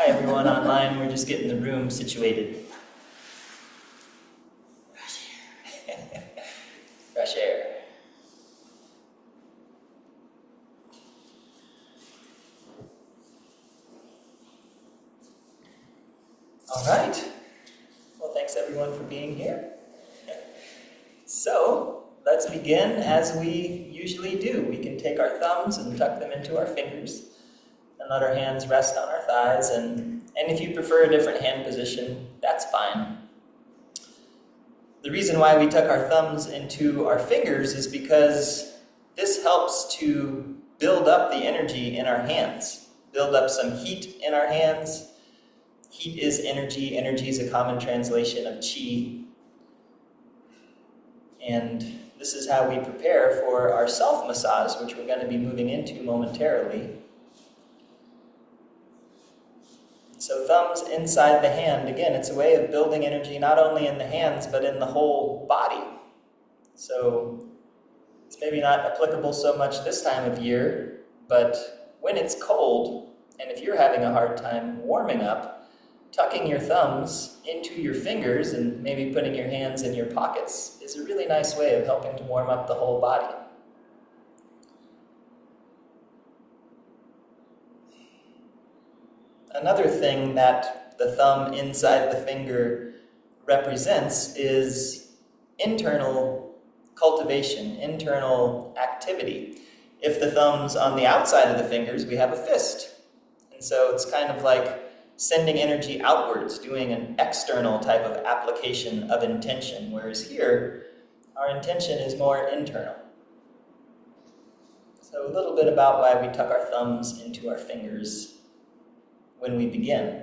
Hi everyone online, we're just getting the room situated. Fresh air. Fresh air. All right. Well, thanks everyone for being here. So, let's begin as we usually do. We can take our thumbs and tuck them into our fingers and let our hands rest on our thighs. And if you prefer a different hand position, that's fine. The reason why we tuck our thumbs into our fingers is because this helps to build up the energy in our hands, build up some heat in our hands. Heat is energy. Energy is a common translation of Qi. And this is how we prepare for our self-massage, which we're going to be moving into momentarily. So thumbs inside the hand, again, it's a way of building energy not only in the hands, but in the whole body. So it's maybe not applicable so much this time of year, but when it's cold, and if you're having a hard time warming up, tucking your thumbs into your fingers and maybe putting your hands in your pockets is a really nice way of helping to warm up the whole body. Another thing that the thumb inside the finger represents is internal cultivation, internal activity. If the thumb's on the outside of the fingers, we have a fist. And so it's kind of like sending energy outwards, doing an external type of application of intention, whereas here, our intention is more internal. So a little bit about why we tuck our thumbs into our fingers when we begin.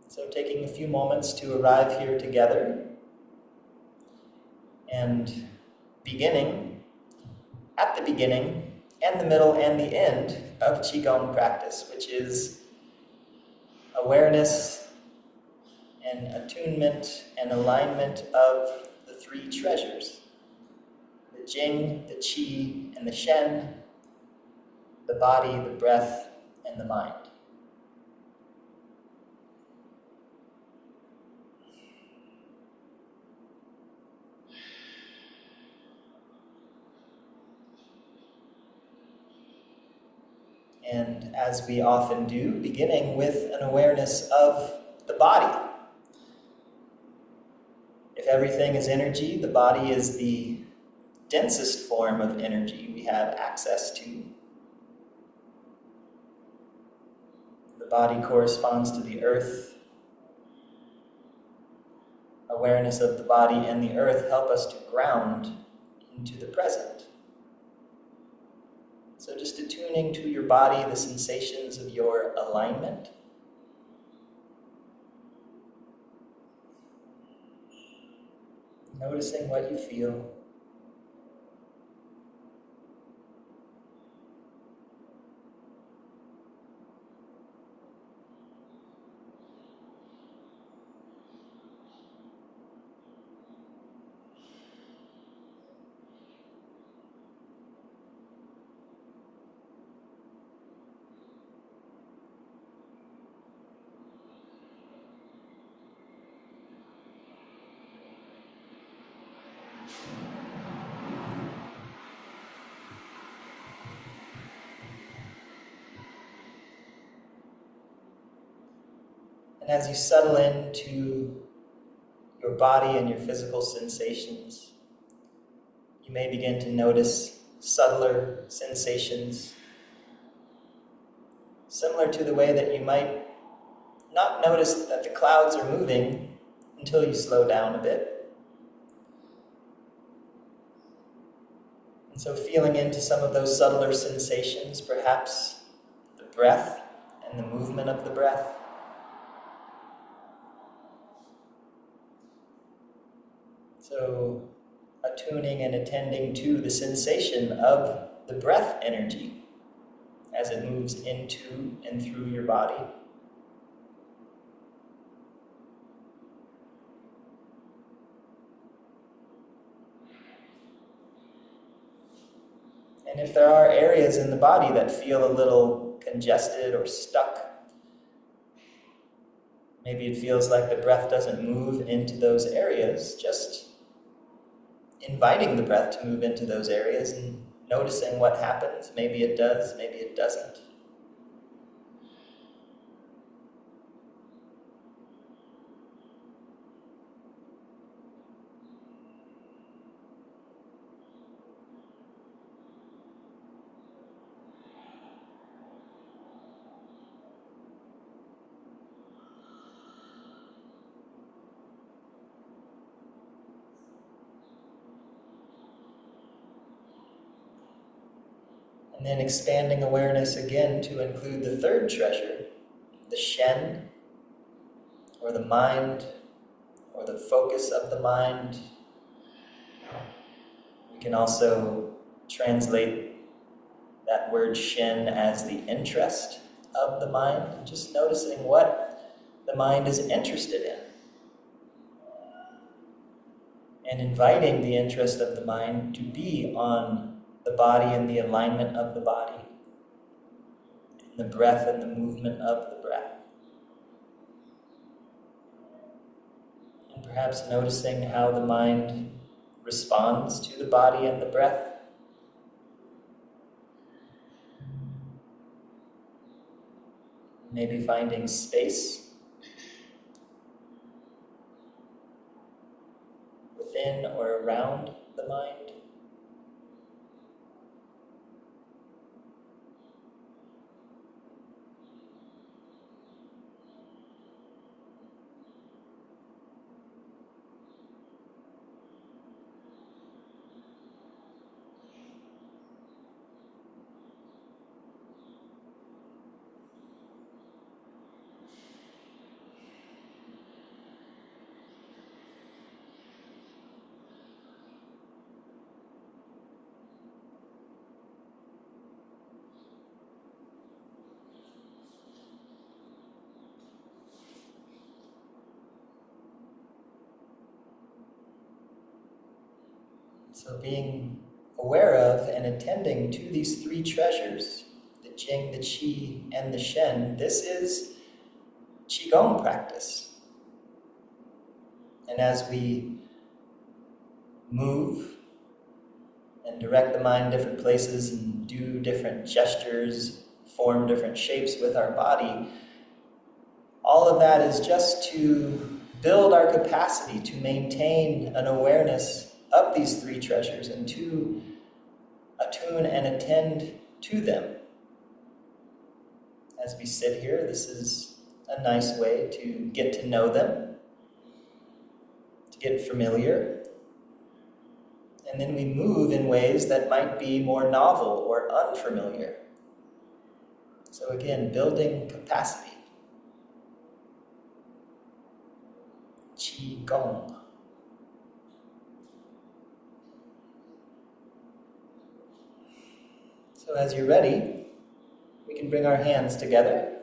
So taking a few moments to arrive here together and beginning at the beginning and the middle and the end of Qigong practice, which is awareness and attunement and alignment of the three treasures: the Jing, the Qi, and the Shen, the body, the breath, and the mind. And as we often do, beginning with an awareness of the body. If everything is energy, the body is the densest form of energy we have access to. The body corresponds to the earth. Awareness of the body and the earth help us to ground into the present. So just attuning to your body, the sensations of your alignment. Noticing what you feel. And as you settle into your body and your physical sensations, you may begin to notice subtler sensations, similar to the way that you might not notice that the clouds are moving until you slow down a bit. And so feeling into some of those subtler sensations, perhaps the breath and the movement of the breath. So attuning and attending to the sensation of the breath energy as it moves into and through your body. And if there are areas in the body that feel a little congested or stuck, maybe it feels like the breath doesn't move into those areas, just inviting the breath to move into those areas and noticing what happens. Maybe it does, maybe it doesn't. And then expanding awareness again to include the third treasure, the Shen, or the mind, or the focus of the mind. We can also translate that word Shen as the interest of the mind, just noticing what the mind is interested in. And inviting the interest of the mind to be on the body and the alignment of the body, and the breath and the movement of the breath. And perhaps noticing how the mind responds to the body and the breath. Maybe finding space within or around the mind. So being aware of and attending to these three treasures, the Jing, the Qi, and the Shen, this is Qigong practice. And as we move and direct the mind different places and do different gestures, form different shapes with our body, all of that is just to build our capacity to maintain an awareness of these three treasures and to attune and attend to them. As we sit here, this is a nice way to get to know them, to get familiar, and then we move in ways that might be more novel or unfamiliar. So again, building capacity. Qigong. So as you're ready, we can bring our hands together,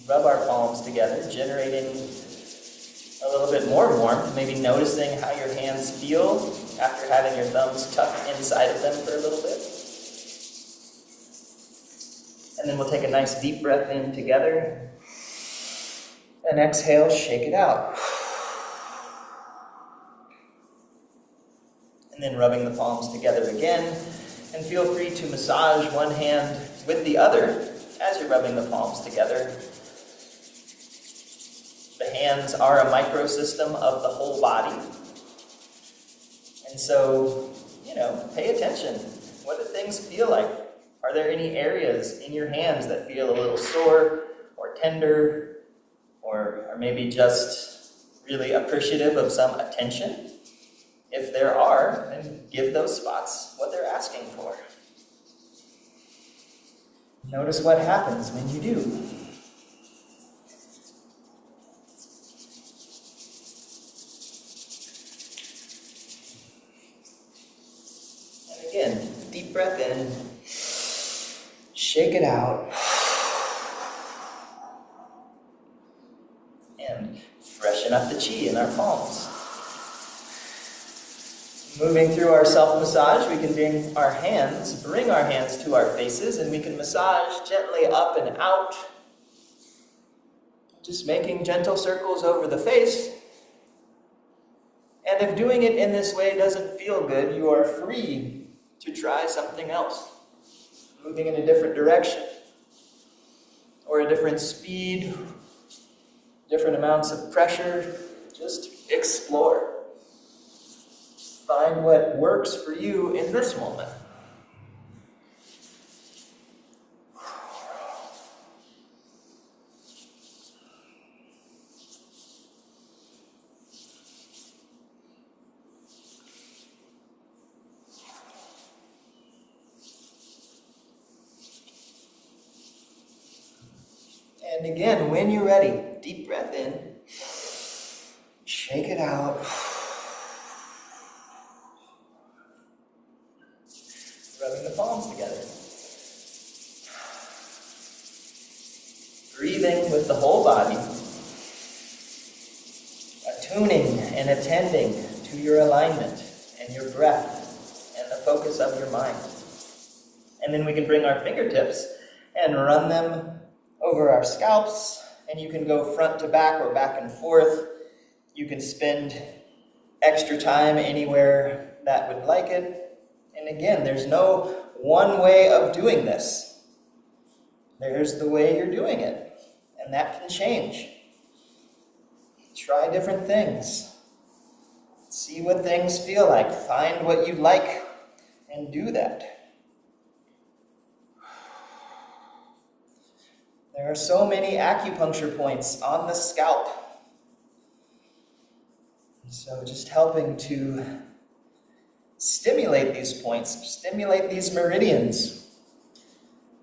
rub our palms together, generating a little bit more warmth, maybe noticing how your hands feel after having your thumbs tucked inside of them for a little bit. And then we'll take a nice deep breath in together, and exhale, shake it out. And then rubbing the palms together again. And feel free to massage one hand with the other as you're rubbing the palms together. The hands are a microsystem of the whole body. And so, pay attention. What do things feel like? Are there any areas in your hands that feel a little sore or tender, or are maybe just really appreciative of some attention? If there are, then give those spots what they're asking for. Notice what happens when you do. And again, deep breath in, shake it out, and freshen up the qi in our palms. Moving through our self-massage, we can bring our hands to our faces, and we can massage gently up and out, just making gentle circles over the face. And if doing it in this way doesn't feel good, you are free to try something else, moving in a different direction, or a different speed, different amounts of pressure. Just explore. Find what works for you in this moment. And again, when you're ready, deep breath in, shake it out. Rubbing the palms together. Breathing with the whole body. Attuning and attending to your alignment and your breath and the focus of your mind. And then we can bring our fingertips and run them over our scalps, and you can go front to back or back and forth. You can spend extra time anywhere that would like it. And again, there's no one way of doing this. There's the way you're doing it, and that can change. Try different things. See what things feel like. Find what you like and do that. There are so many acupuncture points on the scalp. So just helping to stimulate these points, stimulate these meridians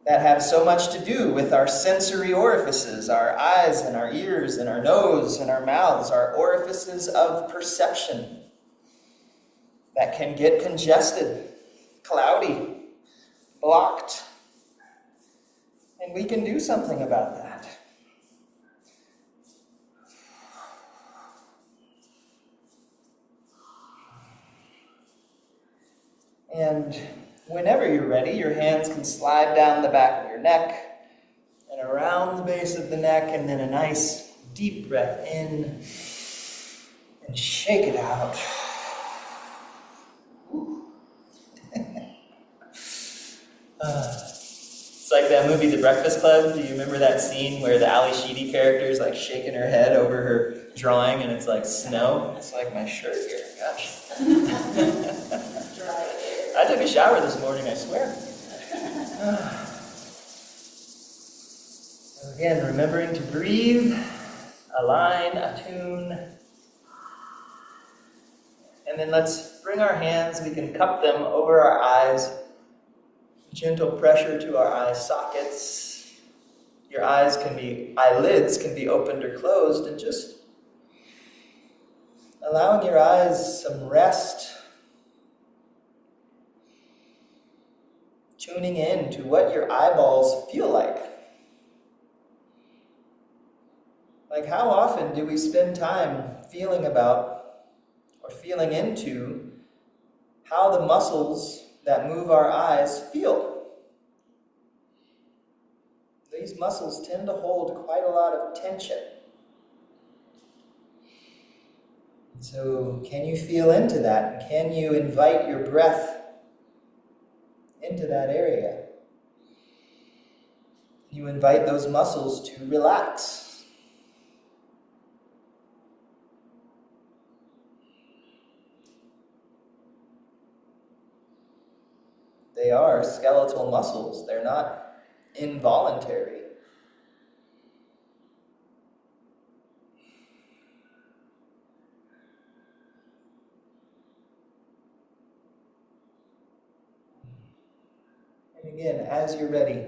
that have so much to do with our sensory orifices, our eyes and our ears and our nose and our mouths, our orifices of perception that can get congested, cloudy, blocked. And we can do something about that. And whenever you're ready, your hands can slide down the back of your neck and around the base of the neck, and then a nice deep breath in and shake it out. It's like that movie, The Breakfast Club. Do you remember that scene where the Ali Sheedy character is like shaking her head over her drawing and it's like snow? It's like my shirt here, gosh. I took a shower this morning, I swear. So again, remembering to breathe, align, attune. And then let's bring our hands, we can cup them over our eyes. Gentle pressure to our eye sockets. Your eyelids can be opened or closed, and just allowing your eyes some rest. Tuning in to what your eyeballs feel like. Like, how often do we spend time feeling about or feeling into how the muscles that move our eyes feel? These muscles tend to hold quite a lot of tension. So can you feel into that? Can you invite your breath into that area? You invite those muscles to relax. They are skeletal muscles. They're not involuntary. And again, as you're ready,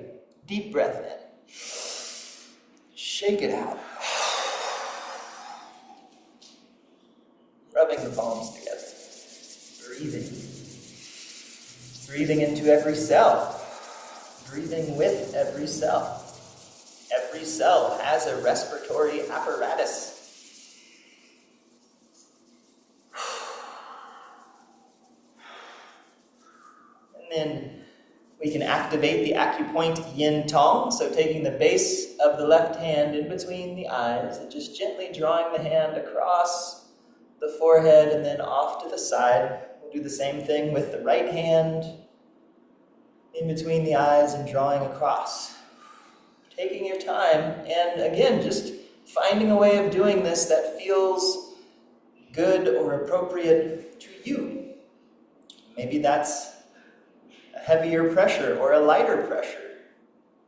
deep breath in. Shake it out. Rubbing the palms together. Breathing. Breathing into every cell. Breathing with every cell. Every cell has a respiratory apparatus. And then we can activate the acupoint yin tong, so taking the base of the left hand in between the eyes and just gently drawing the hand across the forehead and then off to the side. We'll do the same thing with the right hand in between the eyes and drawing across. Taking your time, and again, just finding a way of doing this that feels good or appropriate to you. Maybe that's a heavier pressure or a lighter pressure,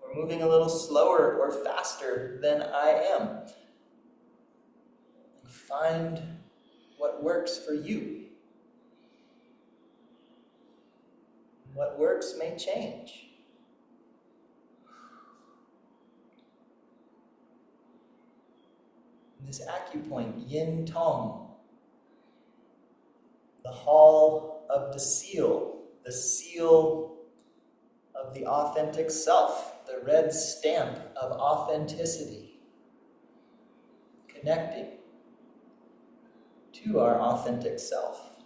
or moving a little slower or faster than I am. Find what works for you. What works may change. This acupoint, yin tong, the hall of the seal of the authentic self, the red stamp of authenticity, connecting to our authentic self.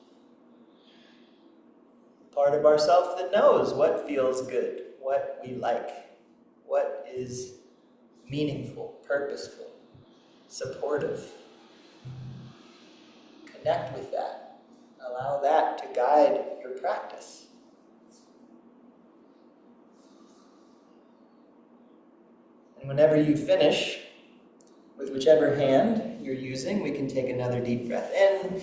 Part of ourself that knows what feels good, what we like, what is meaningful, purposeful, supportive. Connect with that. Allow that to guide your practice. And whenever you finish, with whichever hand you're using, we can take another deep breath in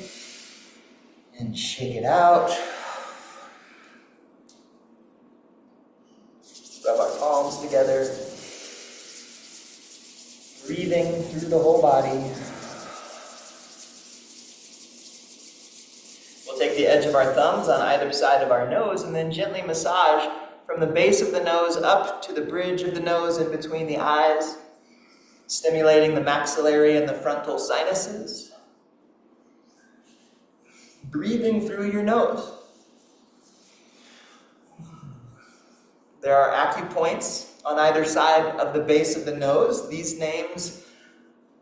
and shake it out. Rub our palms together. Breathing through the whole body. We'll take the edge of our thumbs on either side of our nose and then gently massage from the base of the nose up to the bridge of the nose in between the eyes, stimulating the maxillary and the frontal sinuses. Breathing through your nose. There are acupoints on either side of the base of the nose. These names,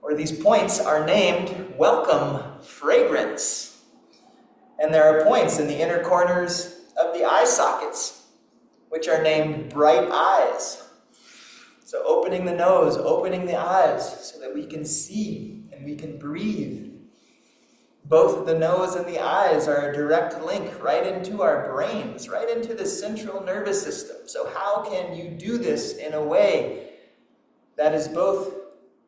or these points, are named welcome fragrance. And there are points in the inner corners of the eye sockets, which are named bright eyes. So opening the nose, opening the eyes, so that we can see and we can breathe. Both the nose and the eyes are a direct link right into our brains, right into the central nervous system. So how can you do this in a way that is both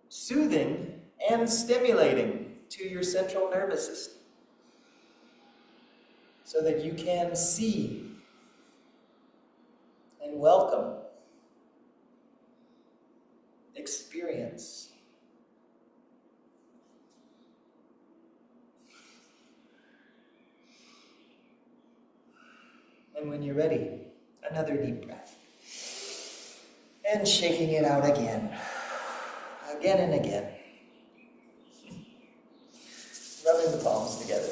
soothing and stimulating to your central nervous system? So that you can see and welcome, experience. And when you're ready, another deep breath. And shaking it out again and again. Rubbing the palms together.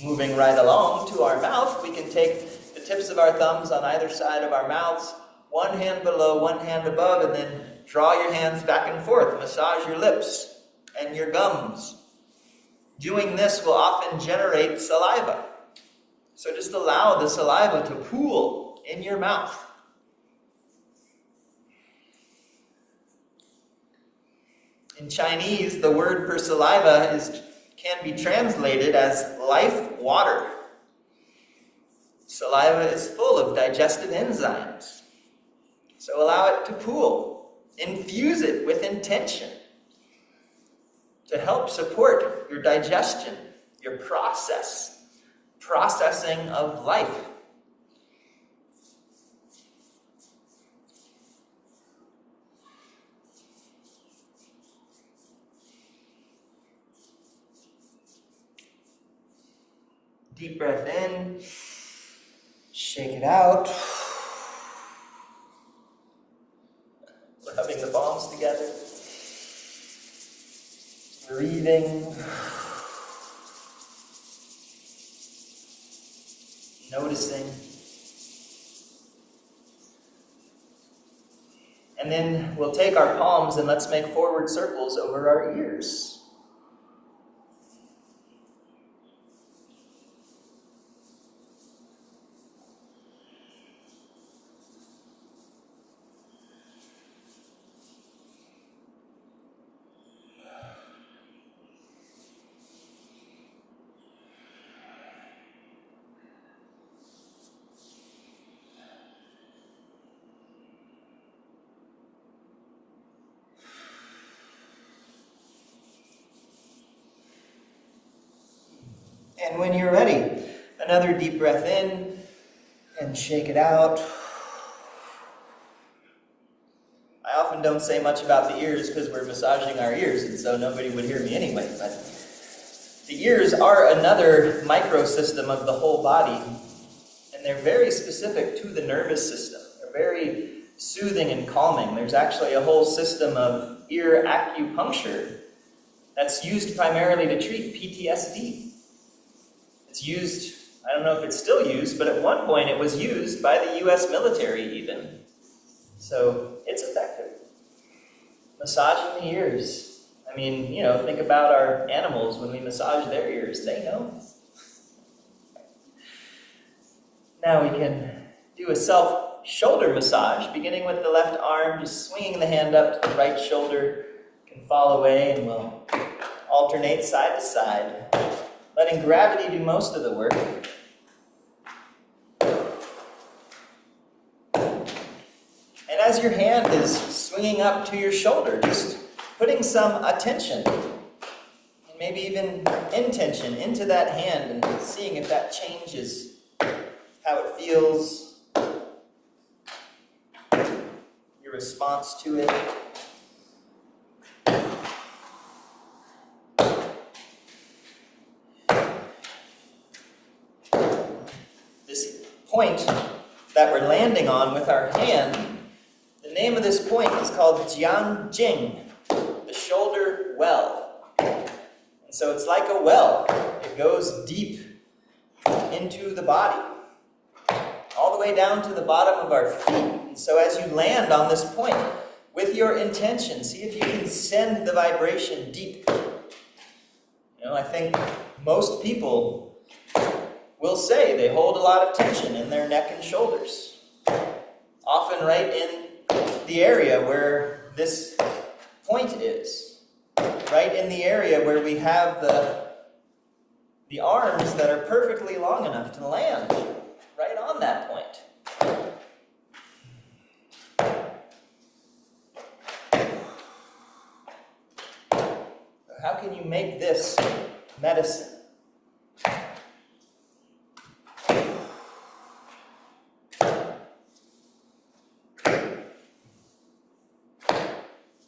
Moving right along to our mouth, we can take the tips of our thumbs on either side of our mouths, one hand below, one hand above, and then draw your hands back and forth. Massage your lips and your gums. Doing this will often generate saliva. So just allow the saliva to pool in your mouth. In Chinese, the word for saliva can be translated as life water. Saliva is full of digestive enzymes. So allow it to pool. Infuse it with intention to help support your digestion, your processing of life. Deep breath in, shake it out. Rubbing the palms together. Breathing. Noticing. And then we'll take our palms and let's make forward circles over our ears. And when you're ready, another deep breath in and shake it out. I often don't say much about the ears because we're massaging our ears, and so nobody would hear me anyway. But the ears are another microsystem of the whole body, and they're very specific to the nervous system. They're very soothing and calming. There's actually a whole system of ear acupuncture that's used primarily to treat PTSD. It's used, I don't know if it's still used, but at one point it was used by the US military even. So it's effective. Massaging the ears. I mean, think about our animals when we massage their ears. They know. Now we can do a self-shoulder massage, beginning with the left arm, just swinging the hand up to the right shoulder. You can fall away and we'll alternate side to side, letting gravity do most of the work. And as your hand is swinging up to your shoulder, just putting some attention, and maybe even intention into that hand and seeing if that changes how it feels, your response to it. This point that we're landing on with our hand, the name of this point is called Jianjing, the shoulder well. And so it's like a well. It goes deep into the body, all the way down to the bottom of our feet. And so as you land on this point, with your intention, see if you can send the vibration deep. I think most people will say they hold a lot of tension in their neck and shoulders, often right in the area where this point is, right in the area where we have the arms that are perfectly long enough to land right on that point. How can you make this medicine?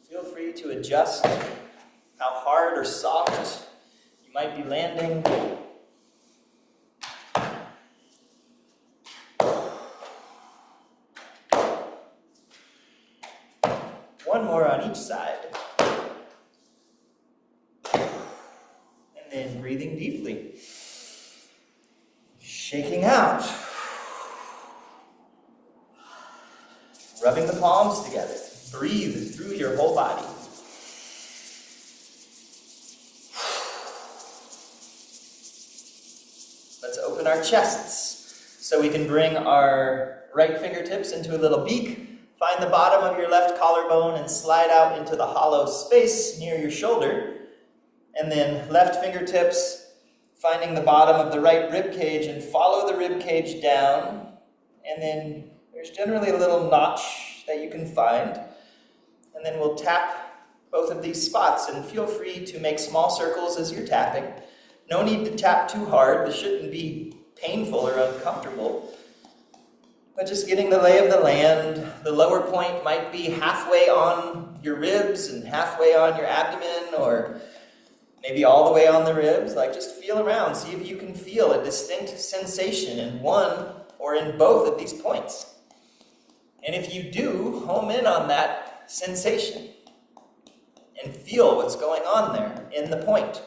Feel free to adjust how hard or soft you might be landing. One more on each side. And then breathing deeply. Shaking out. Rubbing the palms together. Breathe through your whole body. Let's open our chests so we can bring our right fingertips into a little beak. Find the bottom of your left collarbone and slide out into the hollow space near your shoulder. And then left fingertips finding the bottom of the right rib cage and follow the rib cage down. And then there's generally a little notch that you can find. And then we'll tap both of these spots, and feel free to make small circles as you're tapping. No need to tap too hard. This shouldn't be painful or uncomfortable. But just getting the lay of the land. The lower point might be halfway on your ribs and halfway on your abdomen, or maybe all the way on the ribs. Just feel around. See if you can feel a distinct sensation in one or in both of these points. And if you do, home in on that sensation and feel what's going on there in the point.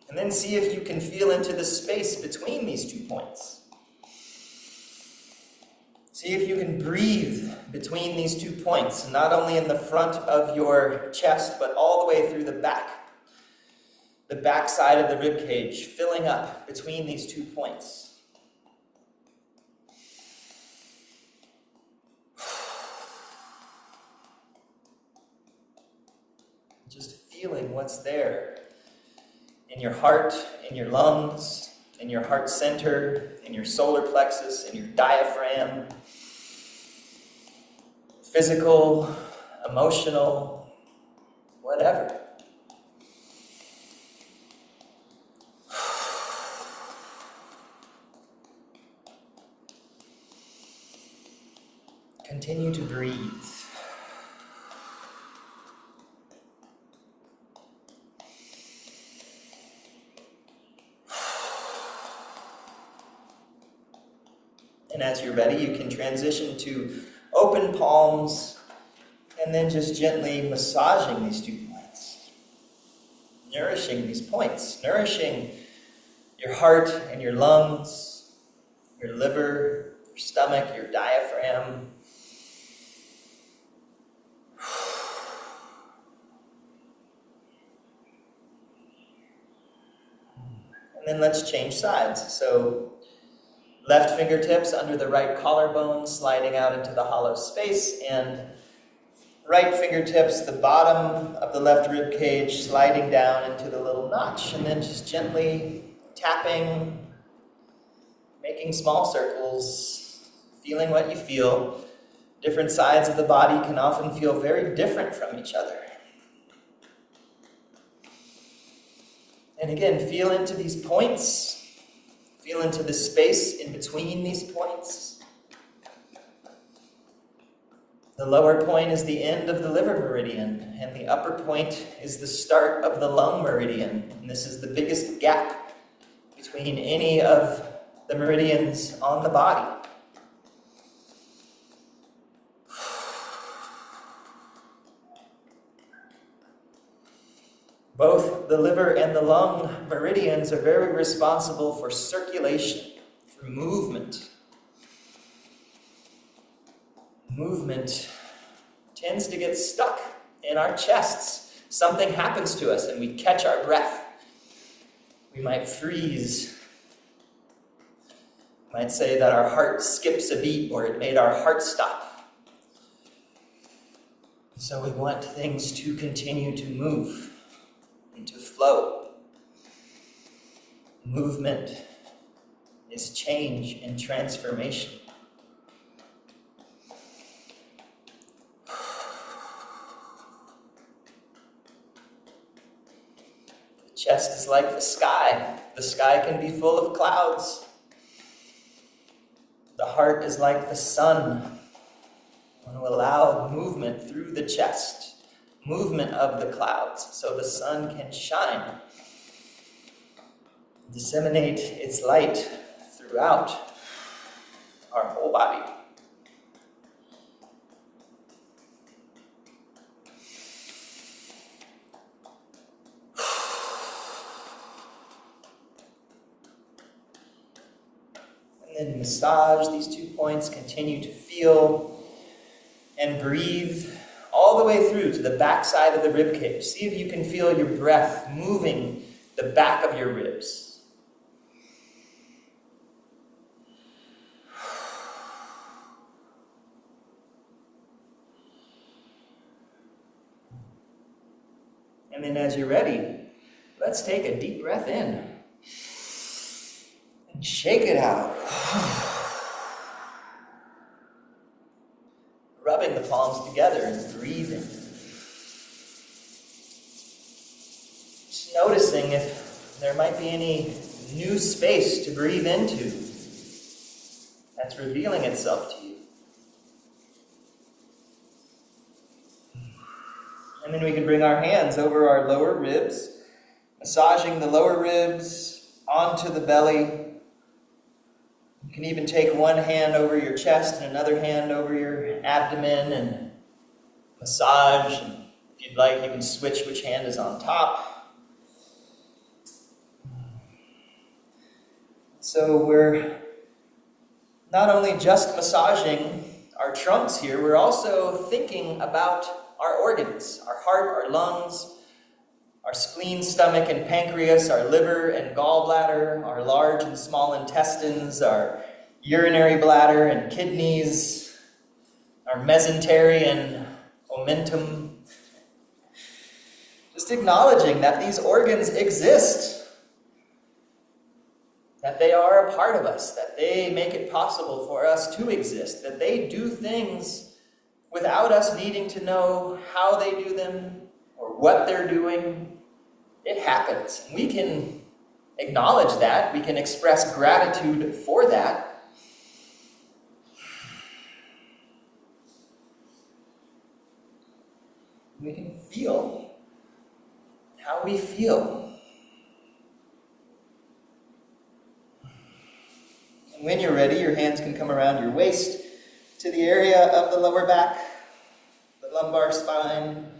And then see if you can feel into the space between these 2 points. See if you can breathe between these 2 points, not only in the front of your chest, but all the way through the back side of the rib cage, filling up between these 2 points. Just feeling what's there in your heart, in your lungs, in your heart center, in your solar plexus, in your diaphragm. Physical, emotional, whatever. Continue to breathe. And as you're ready, you can transition to open palms and then just gently massaging these 2 points. Nourishing these points, nourishing your heart and your lungs, your liver, your stomach, your diaphragm. And then let's change sides. So left fingertips under the right collarbone, sliding out into the hollow space, and right fingertips, the bottom of the left rib cage, sliding down into the little notch, and then just gently tapping, making small circles, feeling what you feel. Different sides of the body can often feel very different from each other. And again, feel into these points. Feel into the space in between these points. The lower point is the end of the liver meridian, and the upper point is the start of the lung meridian. And this is the biggest gap between any of the meridians on the body. Both the liver and the lung meridians are very responsible for circulation, for movement. Movement tends to get stuck in our chests. Something happens to us and we catch our breath. We might freeze. We might say that our heart skips a beat or it made our heart stop. So we want things to continue to move and to flow. Movement is change and transformation. The chest is like the sky. The sky can be full of clouds. The heart is like the sun. We want to allow movement through the chest. Movement of the clouds so the sun can shine, disseminate its light throughout our whole body. And then massage these 2 points, continue to feel and breathe all the way through to the back side of the rib cage. See if you can feel your breath moving the back of your ribs. And then as you're ready, let's take a deep breath in and shake it out. Rubbing the palms together and breathing. Just noticing if there might be any new space to breathe into that's revealing itself to you. And then we can bring our hands over our lower ribs, massaging the lower ribs onto the belly. You can even take one hand over your chest and another hand over your abdomen and massage. And if you'd like, you can switch which hand is on top. So we're not only just massaging our trunks here, we're also thinking about our organs, our heart, our lungs, our spleen, stomach, and pancreas, our liver and gallbladder, our large and small intestines, our urinary bladder and kidneys, our mesentery and omentum. Just acknowledging that these organs exist, that they are a part of us, that they make it possible for us to exist, that they do things without us needing to know how they do them or what they're doing. It happens. We can acknowledge that. We can express gratitude for that. We can feel how we feel. And when you're ready, your hands can come around your waist to the area of the lower back, the lumbar spine,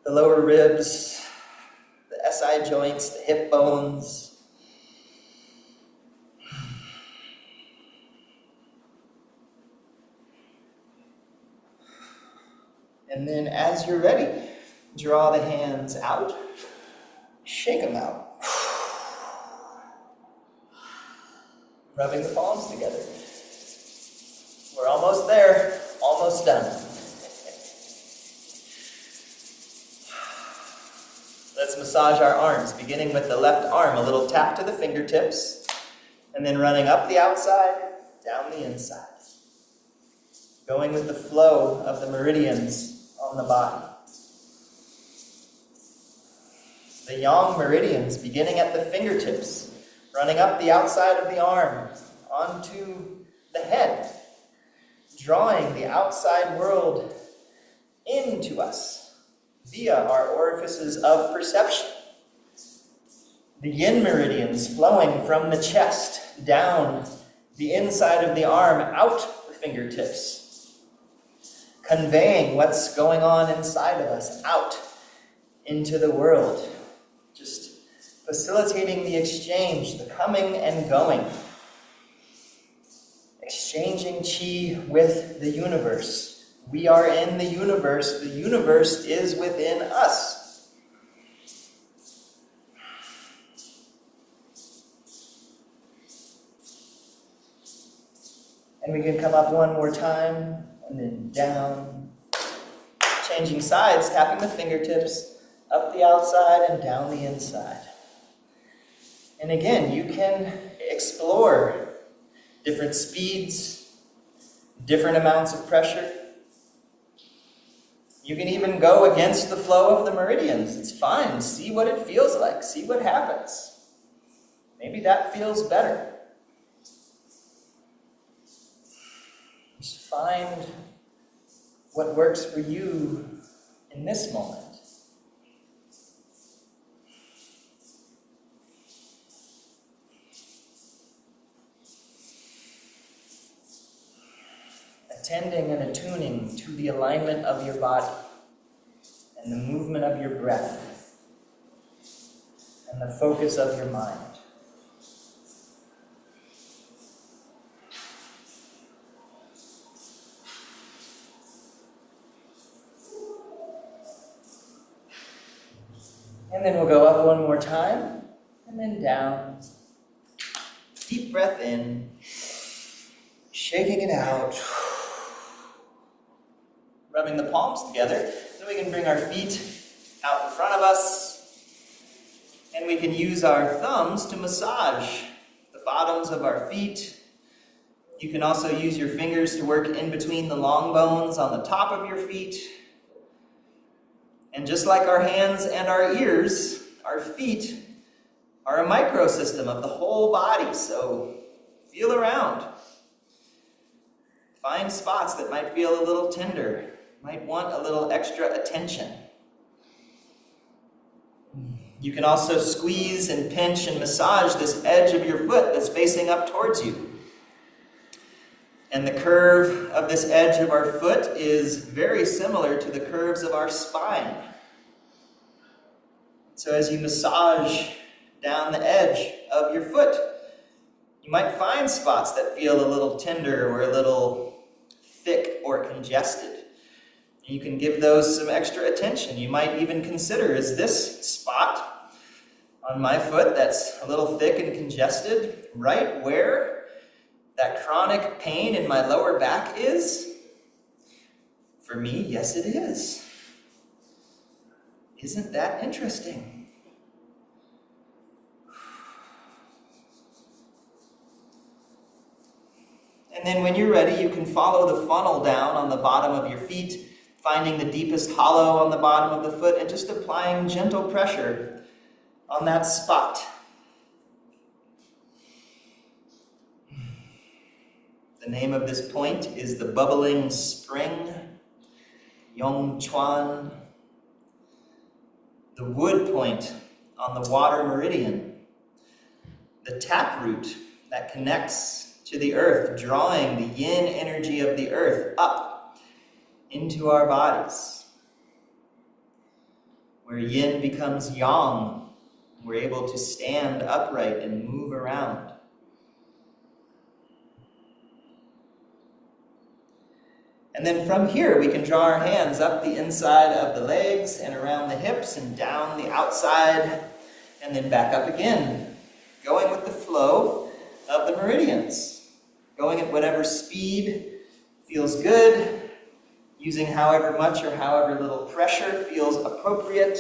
the lower ribs, the SI joints, the hip bones. And then as you're ready, draw the hands out, shake them out. Rubbing the palms together. We're almost there, almost done. Let's massage our arms, beginning with the left arm, a little tap to the fingertips, and then running up the outside, down the inside. Going with the flow of the meridians on the body. The yang meridians, beginning at the fingertips, running up the outside of the arm, onto the head, drawing the outside world into us via our orifices of perception. The yin meridians flowing from the chest down the inside of the arm, out the fingertips, conveying what's going on inside of us out into the world. Just facilitating the exchange, the coming and going. Exchanging qi with the universe. We are in the universe. The universe is within us. And we can come up one more time, and then down. Changing sides, tapping the fingertips, up the outside and down the inside. And again, you can explore different speeds, different amounts of pressure. You can even go against the flow of the meridians. It's fine. See what it feels like. See what happens. Maybe that feels better. Just find what works for you in this moment. Attending and attuning to the alignment of your body and the movement of your breath and the focus of your mind. And then we'll go up one more time and then down. Deep breath in, shaking it out. Rubbing the palms together, so we can bring our feet out in front of us, and we can use our thumbs to massage the bottoms of our feet. You can also use your fingers to work in between the long bones on the top of your feet. And just like our hands and our ears, our feet are a microsystem of the whole body, so feel around. Find spots that might feel a little tender. Might want a little extra attention. You can also squeeze and pinch and massage this edge of your foot that's facing up towards you. And the curve of this edge of our foot is very similar to the curves of our spine. So as you massage down the edge of your foot, you might find spots that feel a little tender or a little thick or congested. You can give those some extra attention. You might even consider, is this spot on my foot that's a little thick and congested right where that chronic pain in my lower back is? For me, yes it is. Isn't that interesting? And then when you're ready, you can follow the funnel down on the bottom of your feet, finding the deepest hollow on the bottom of the foot and just applying gentle pressure on that spot. The name of this point is the bubbling spring, Yongchuan, the wood point on the water meridian, the taproot that connects to the earth, drawing the yin energy of the earth up into our bodies, where yin becomes yang. We're able to stand upright and move around. And then from here, we can draw our hands up the inside of the legs and around the hips and down the outside, and then back up again, going with the flow of the meridians, going at whatever speed feels good, using however much or however little pressure feels appropriate.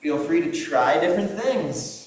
Feel free to try different things.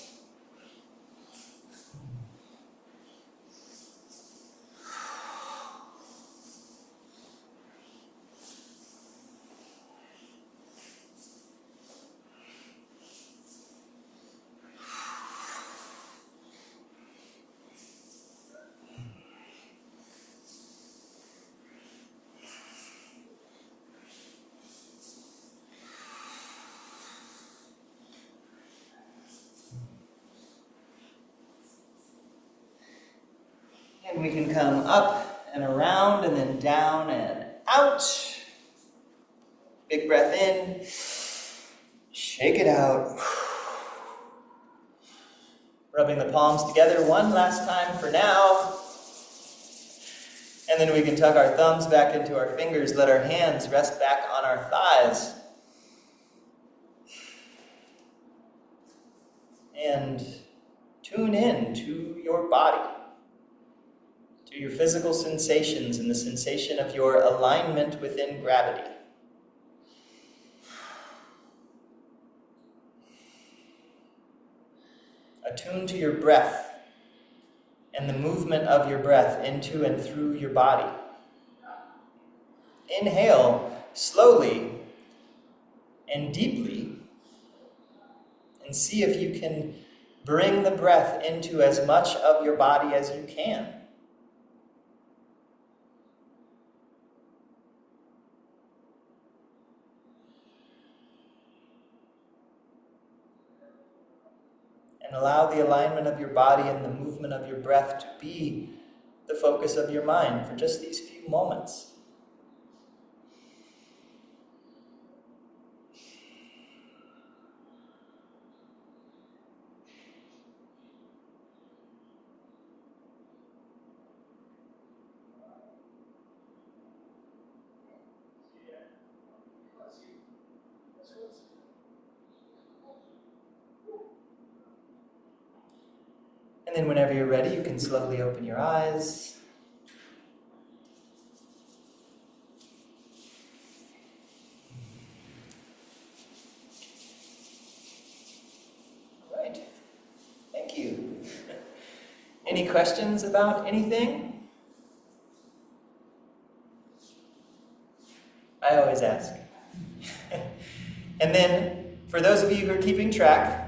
And we can come up and around and then down and out. Big breath in. Shake it out. Rubbing the palms together one last time for now. And then we can tuck our thumbs back into our fingers, let our hands rest back on our thighs. And tune in to your body, to your physical sensations and the sensation of your alignment within gravity. Attune to your breath and the movement of your breath into and through your body. Inhale slowly and deeply, and see if you can bring the breath into as much of your body as you can. And allow the alignment of your body and the movement of your breath to be the focus of your mind for just these few moments. And then whenever you're ready, you can slowly open your eyes. All right. Thank you. Any questions about anything? I always ask. And then, for those of you who are keeping track,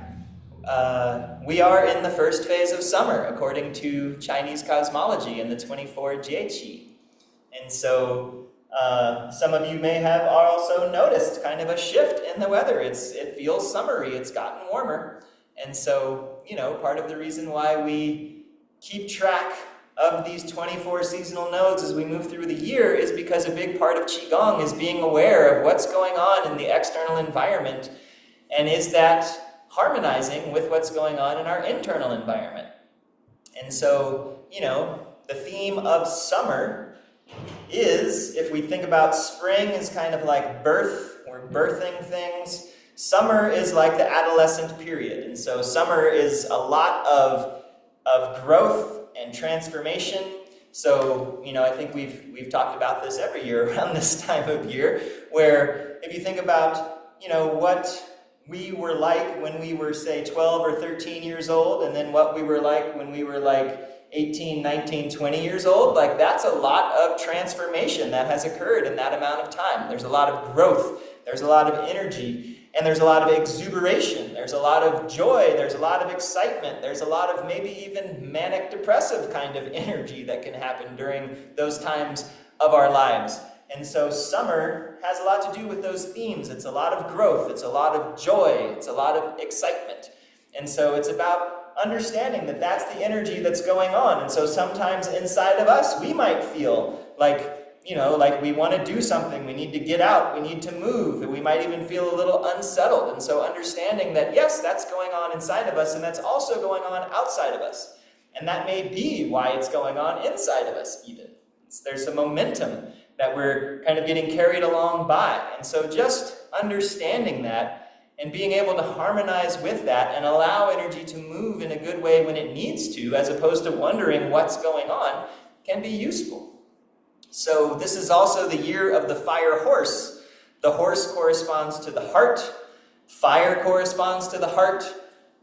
we are in the first phase of summer, according to Chinese cosmology and the 24 Jieqi. And so some of you may have also noticed kind of a shift in the weather. It feels summery, it's gotten warmer. And so, part of the reason why we keep track of these 24 seasonal nodes as we move through the year is because a big part of Qigong is being aware of what's going on in the external environment, and is that harmonizing with what's going on in our internal environment. And so, the theme of summer is, if we think about spring as kind of like birth, we're birthing things, summer is like the adolescent period. And so summer is a lot of growth and transformation. So, I think we've talked about this every year around this time of year, where if you think about, what we were like when we were, say, 12 or 13 years old, and then what we were like when we were like 18, 19, 20 years old, like that's a lot of transformation that has occurred in that amount of time. There's a lot of growth, there's a lot of energy, and there's a lot of exuberation, there's a lot of joy, there's a lot of excitement, there's a lot of maybe even manic depressive kind of energy that can happen during those times of our lives. And so summer has a lot to do with those themes. It's a lot of growth, it's a lot of joy, it's a lot of excitement. And so it's about understanding that that's the energy that's going on. And so sometimes inside of us, we might feel like, like we want to do something, we need to get out, we need to move, and we might even feel a little unsettled. And so understanding that, yes, that's going on inside of us, and that's also going on outside of us. And that may be why it's going on inside of us even. There's some momentum that we're kind of getting carried along by. And so just understanding that and being able to harmonize with that and allow energy to move in a good way when it needs to, as opposed to wondering what's going on, can be useful. So this is also the year of the fire horse. The horse corresponds to the heart. Fire corresponds to the heart.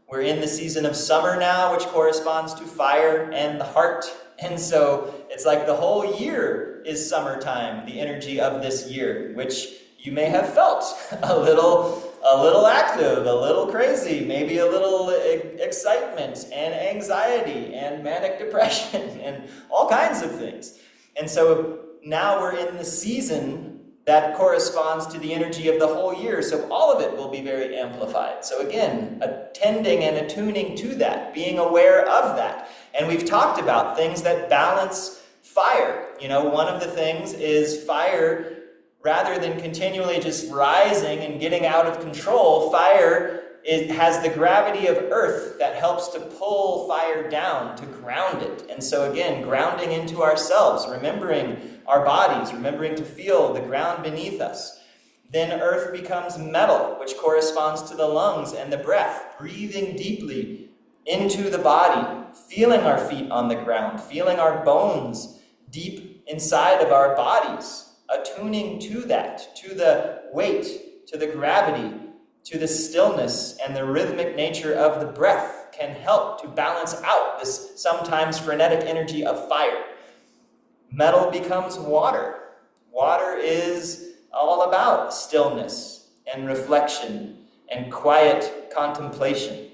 We're in the season of summer now, which corresponds to fire and the heart. And so it's like the whole year is summertime, the energy of this year, which you may have felt a little active, a little crazy, maybe a little excitement and anxiety and manic depression and all kinds of things. And so now we're in the season that corresponds to the energy of the whole year. So all of it will be very amplified. So again, attending and attuning to that, being aware of that. And we've talked about things that balance fire. One of the things is fire, rather than continually just rising and getting out of control, fire has the gravity of earth that helps to pull fire down, to ground it. And so again, grounding into ourselves, remembering our bodies, remembering to feel the ground beneath us. Then earth becomes metal, which corresponds to the lungs and the breath, breathing deeply into the body, feeling our feet on the ground, feeling our bones deep inside of our bodies, attuning to that, to the weight, to the gravity, to the stillness and the rhythmic nature of the breath can help to balance out this sometimes frenetic energy of fire. Metal becomes water. Water is all about stillness and reflection and quiet contemplation.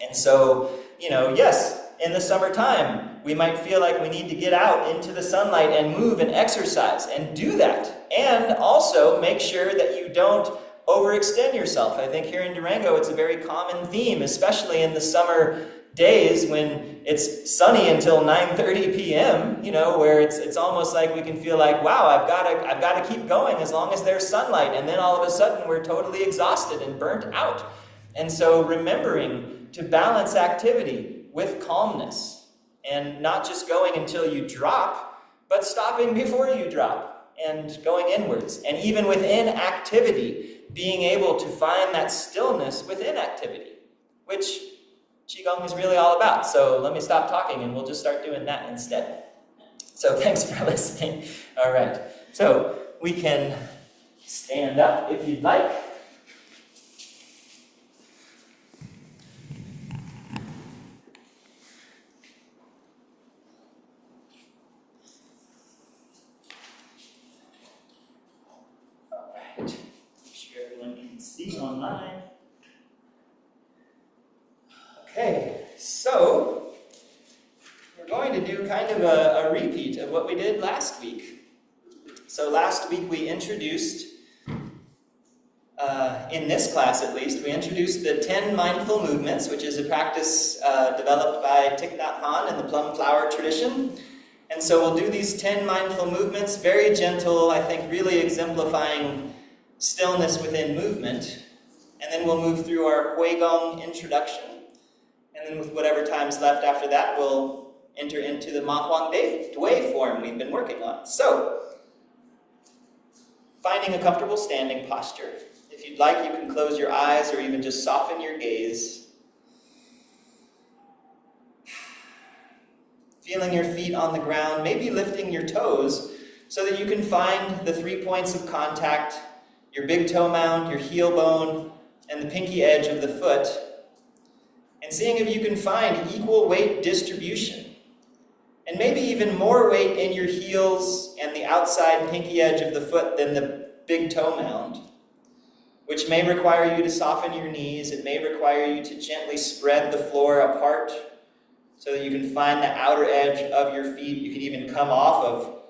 And so, yes, in the summertime, we might feel like we need to get out into the sunlight and move and exercise and do that. And also make sure that you don't overextend yourself. I think here in Durango, it's a very common theme, especially in the summer days when it's sunny until 9:30 p.m., where it's almost like we can feel like, wow, I've got to keep going as long as there's sunlight. And then all of a sudden we're totally exhausted and burnt out. And so remembering to balance activity with calmness and not just going until you drop, but stopping before you drop and going inwards. And even within activity, being able to find that stillness within activity, which Qigong is really all about. So let me stop talking and we'll just start doing that instead. So thanks for listening. All right. So we can stand up if you'd like. All right. Make sure everyone can see online. Okay, so we're going to do kind of a repeat of what we did last week. So last week we introduced, in this class at least, we introduced the 10 mindful movements, which is a practice developed by Thich Nhat Hanh in the plum flower tradition. And so we'll do these 10 mindful movements, very gentle, I think really exemplifying stillness within movement. And then we'll move through our Qigong introduction. And then with whatever time's left after that, we'll enter into the Ma Huang Dui form we've been working on. So, finding a comfortable standing posture. If you'd like, you can close your eyes or even just soften your gaze. Feeling your feet on the ground, maybe lifting your toes so that you can find the 3 points of contact, your big toe mound, your heel bone, and the pinky edge of the foot. And seeing if you can find equal weight distribution. And maybe even more weight in your heels and the outside pinky edge of the foot than the big toe mound, which may require you to soften your knees. It may require you to gently spread the floor apart so that you can find the outer edge of your feet. You can even come off of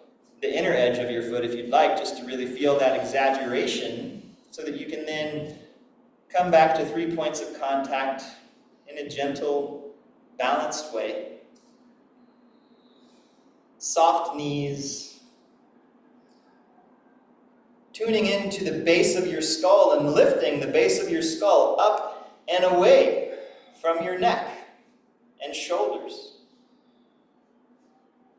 the inner edge of your foot if you'd like, just to really feel that exaggeration, so that you can then come back to 3 points of contact in a gentle, balanced way. Soft knees. Tuning into the base of your skull and lifting the base of your skull up and away from your neck and shoulders.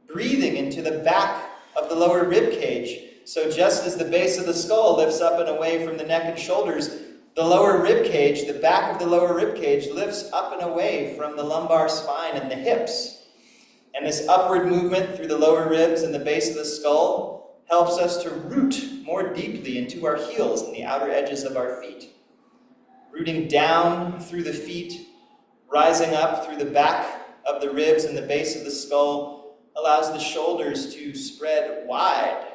Breathing into the back of the lower rib cage. So just as the base of the skull lifts up and away from the neck and shoulders, the lower rib cage, the back of the lower rib cage lifts up and away from the lumbar spine and the hips. And this upward movement through the lower ribs and the base of the skull helps us to root more deeply into our heels and the outer edges of our feet. Rooting down through the feet, rising up through the back of the ribs and the base of the skull allows the shoulders to spread wide.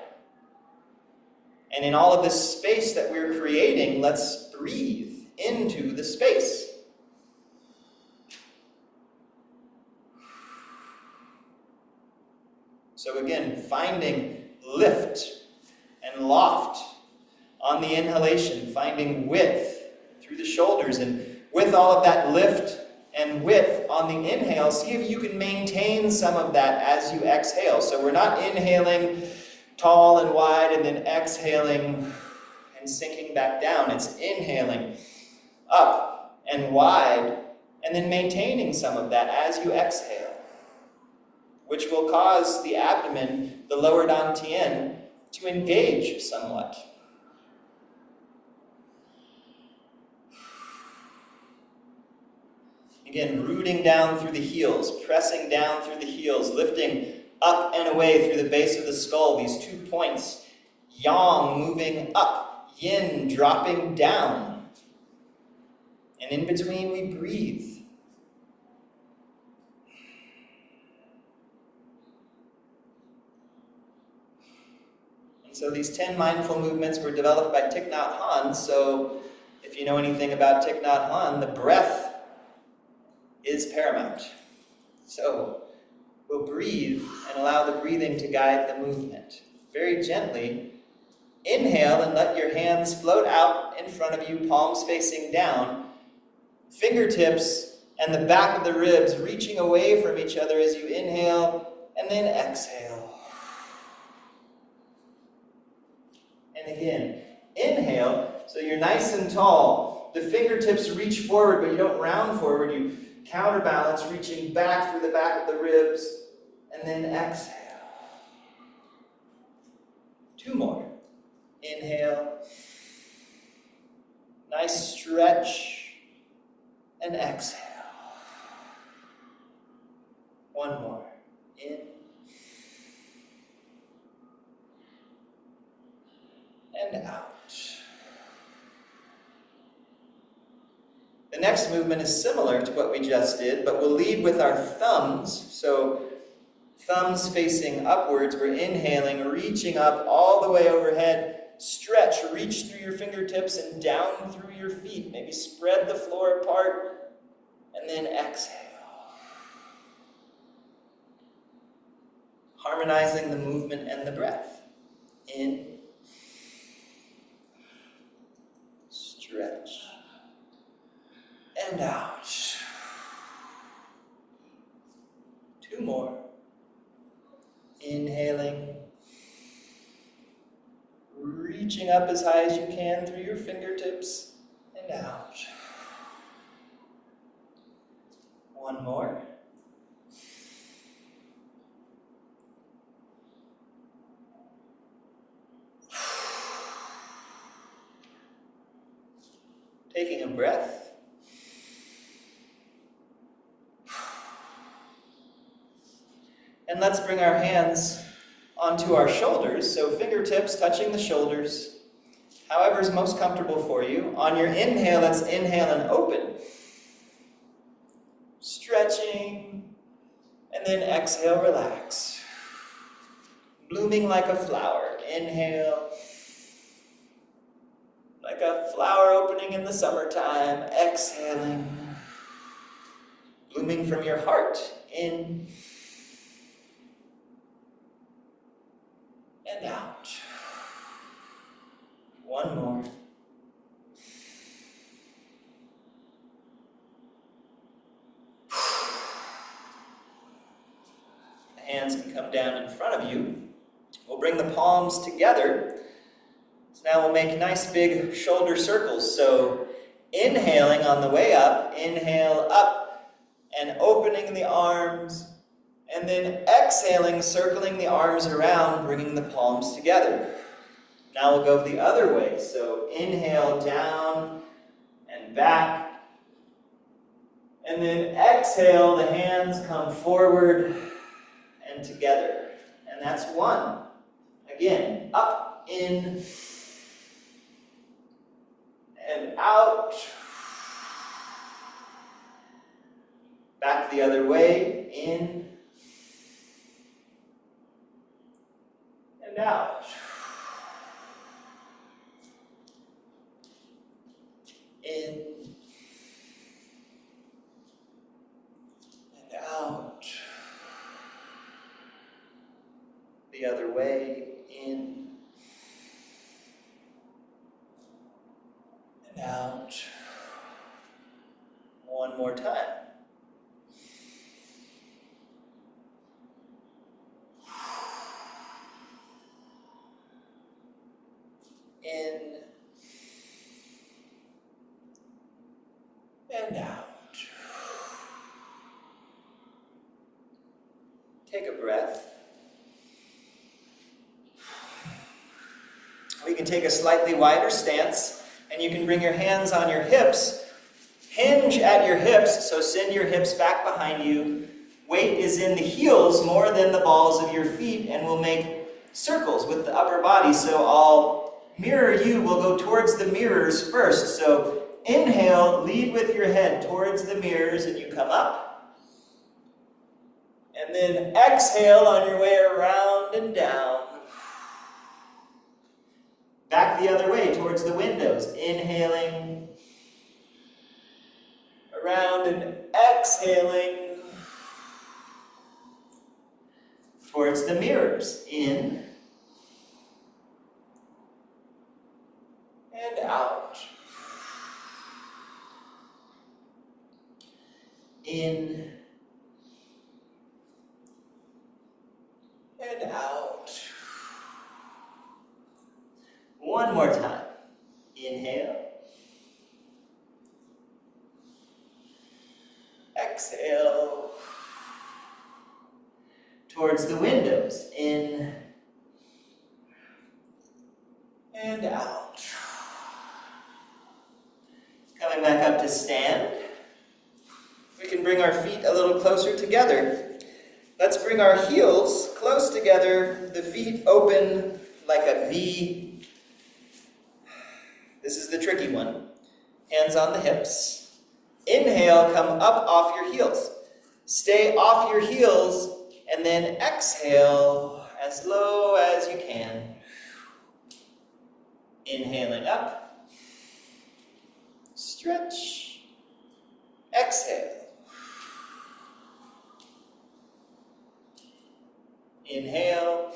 And in all of this space that we're creating, let's breathe into the space. So again, finding lift and loft on the inhalation, finding width through the shoulders, and with all of that lift and width on the inhale, see if you can maintain some of that as you exhale. So we're not inhaling tall and wide and then exhaling and sinking back down. It's inhaling up and wide and then maintaining some of that as you exhale, which will cause the abdomen, the lower dantian, to engage somewhat. Again, rooting down through the heels, pressing down through the heels, lifting up and away through the base of the skull, these 2 points. Yang moving up, yin dropping down. And in between we breathe. And so these 10 mindful movements were developed by Thich Nhat Hanh. So if you know anything about Thich Nhat Hanh, the breath is paramount. So we'll breathe and allow the breathing to guide the movement. Very gently, inhale and let your hands float out in front of you, palms facing down, fingertips and the back of the ribs reaching away from each other as you inhale and then exhale. And again, inhale, so you're nice and tall. The fingertips reach forward, but you don't round forward. You counterbalance, reaching back through the back of the ribs, and then exhale. 2 more. Inhale. Nice stretch, and exhale. 1 more. In. And out. The next movement is similar to what we just did, but we'll lead with our thumbs. So thumbs facing upwards, we're inhaling, reaching up all the way overhead. Stretch, reach through your fingertips and down through your feet. Maybe spread the floor apart, and then exhale. Harmonizing the movement and the breath. In. Stretch. And out. 2 more. Inhaling. Reaching up as high as you can through your fingertips and out. 1 more. Taking a breath. And let's bring our hands onto our shoulders, so fingertips touching the shoulders, however is most comfortable for you. On your inhale, let's inhale and open. Stretching, and then exhale, relax. Blooming like a flower. Inhale, like a flower opening in the summertime. Exhaling, blooming from your heart. In. hands can come down in front of you. We'll bring the palms together. So now we'll make nice big shoulder circles. So inhaling on the way up, inhale up and opening the arms, and then exhaling, circling the arms around, bringing the palms together. Now we'll go the other way. So inhale down and back, and then exhale, the hands come forward and together. And that's one. Again, up, in, and out. Back the other way, in, and out. In, and out. The other way, in, and out. One more time. In, and out. Take a breath. We can take a slightly wider stance, and you can bring your hands on your hips. Hinge at your hips, so send your hips back behind you. Weight is in the heels more than the balls of your feet, and we'll make circles with the upper body. So I'll mirror you. We'll go towards the mirrors first. So inhale, lead with your head towards the mirrors, and you come up. And then exhale on your way around and down. Back the other way towards the windows. Inhaling, around and exhaling towards the mirrors. In and out. In and out. One more time. Inhale. Exhale. Towards the windows. In and out. Coming back up to stand. We can bring our feet a little closer together. Let's bring our heels close together, the feet open like a V. This is the tricky one. Hands on the hips. Inhale, come up off your heels. Stay off your heels, and then exhale as low as you can. Inhaling up. Stretch. Exhale. Inhale.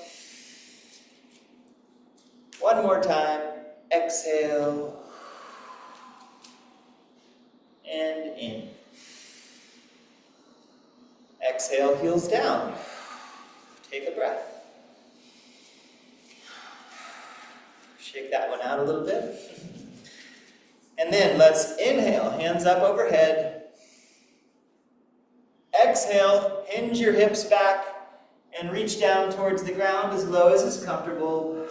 One more time. Exhale. And in. Exhale, heels down. Take a breath. Shake that one out a little bit. And then let's inhale, hands up overhead. Exhale, hinge your hips back and reach down towards the ground as low as is comfortable.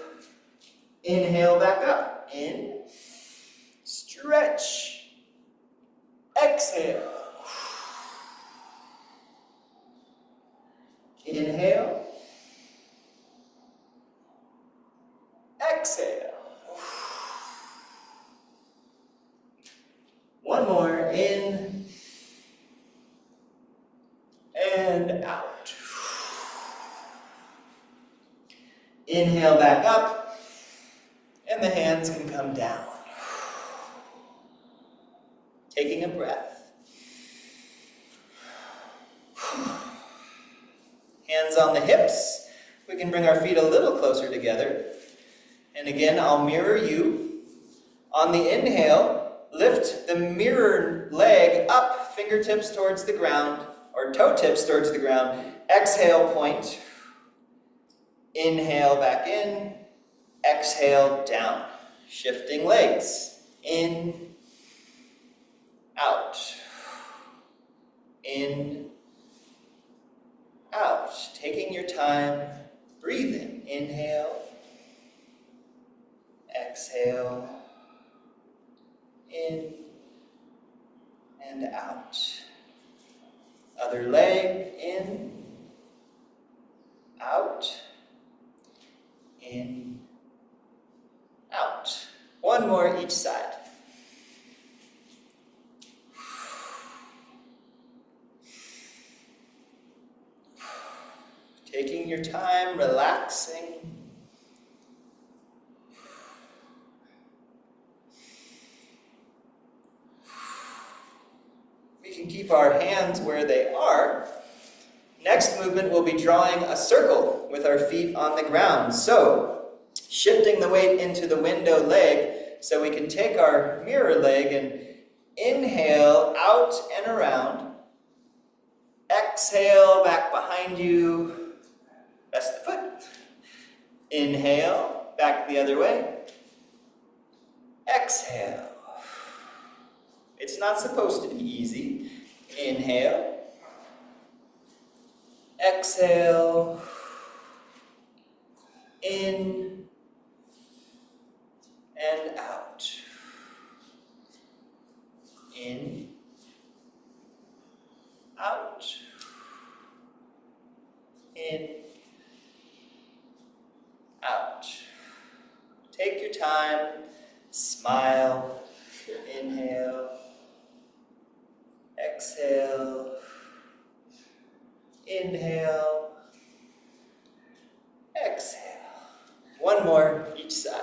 Inhale back up. In. Stretch. Exhale. Inhale. Exhale. One more. In. And out. Inhale back up. And the hands can come down. Taking a breath. Hands on the hips. We can bring our feet a little closer together. And again, I'll mirror you. On the inhale, lift the mirror leg up, fingertips towards the ground, or toe tips towards the ground. Exhale, point. Inhale back in, exhale down. Shifting legs, in, out, in, out. Taking your time, breathing. Inhale, exhale, in and out. Other leg, in, out, in, out. One more each side. Taking your time, relaxing. We can keep our hands where they are. Next movement, we'll be drawing a circle with our feet on the ground. So, shifting the weight into the window leg so we can take our mirror leg and inhale out and around. Exhale back behind you. Rest the foot. Inhale, back the other way. Exhale. It's not supposed to be easy. Inhale. Exhale. In and out. In, out. In, out. Take your time, smile, inhale, exhale, inhale, exhale. One more each side.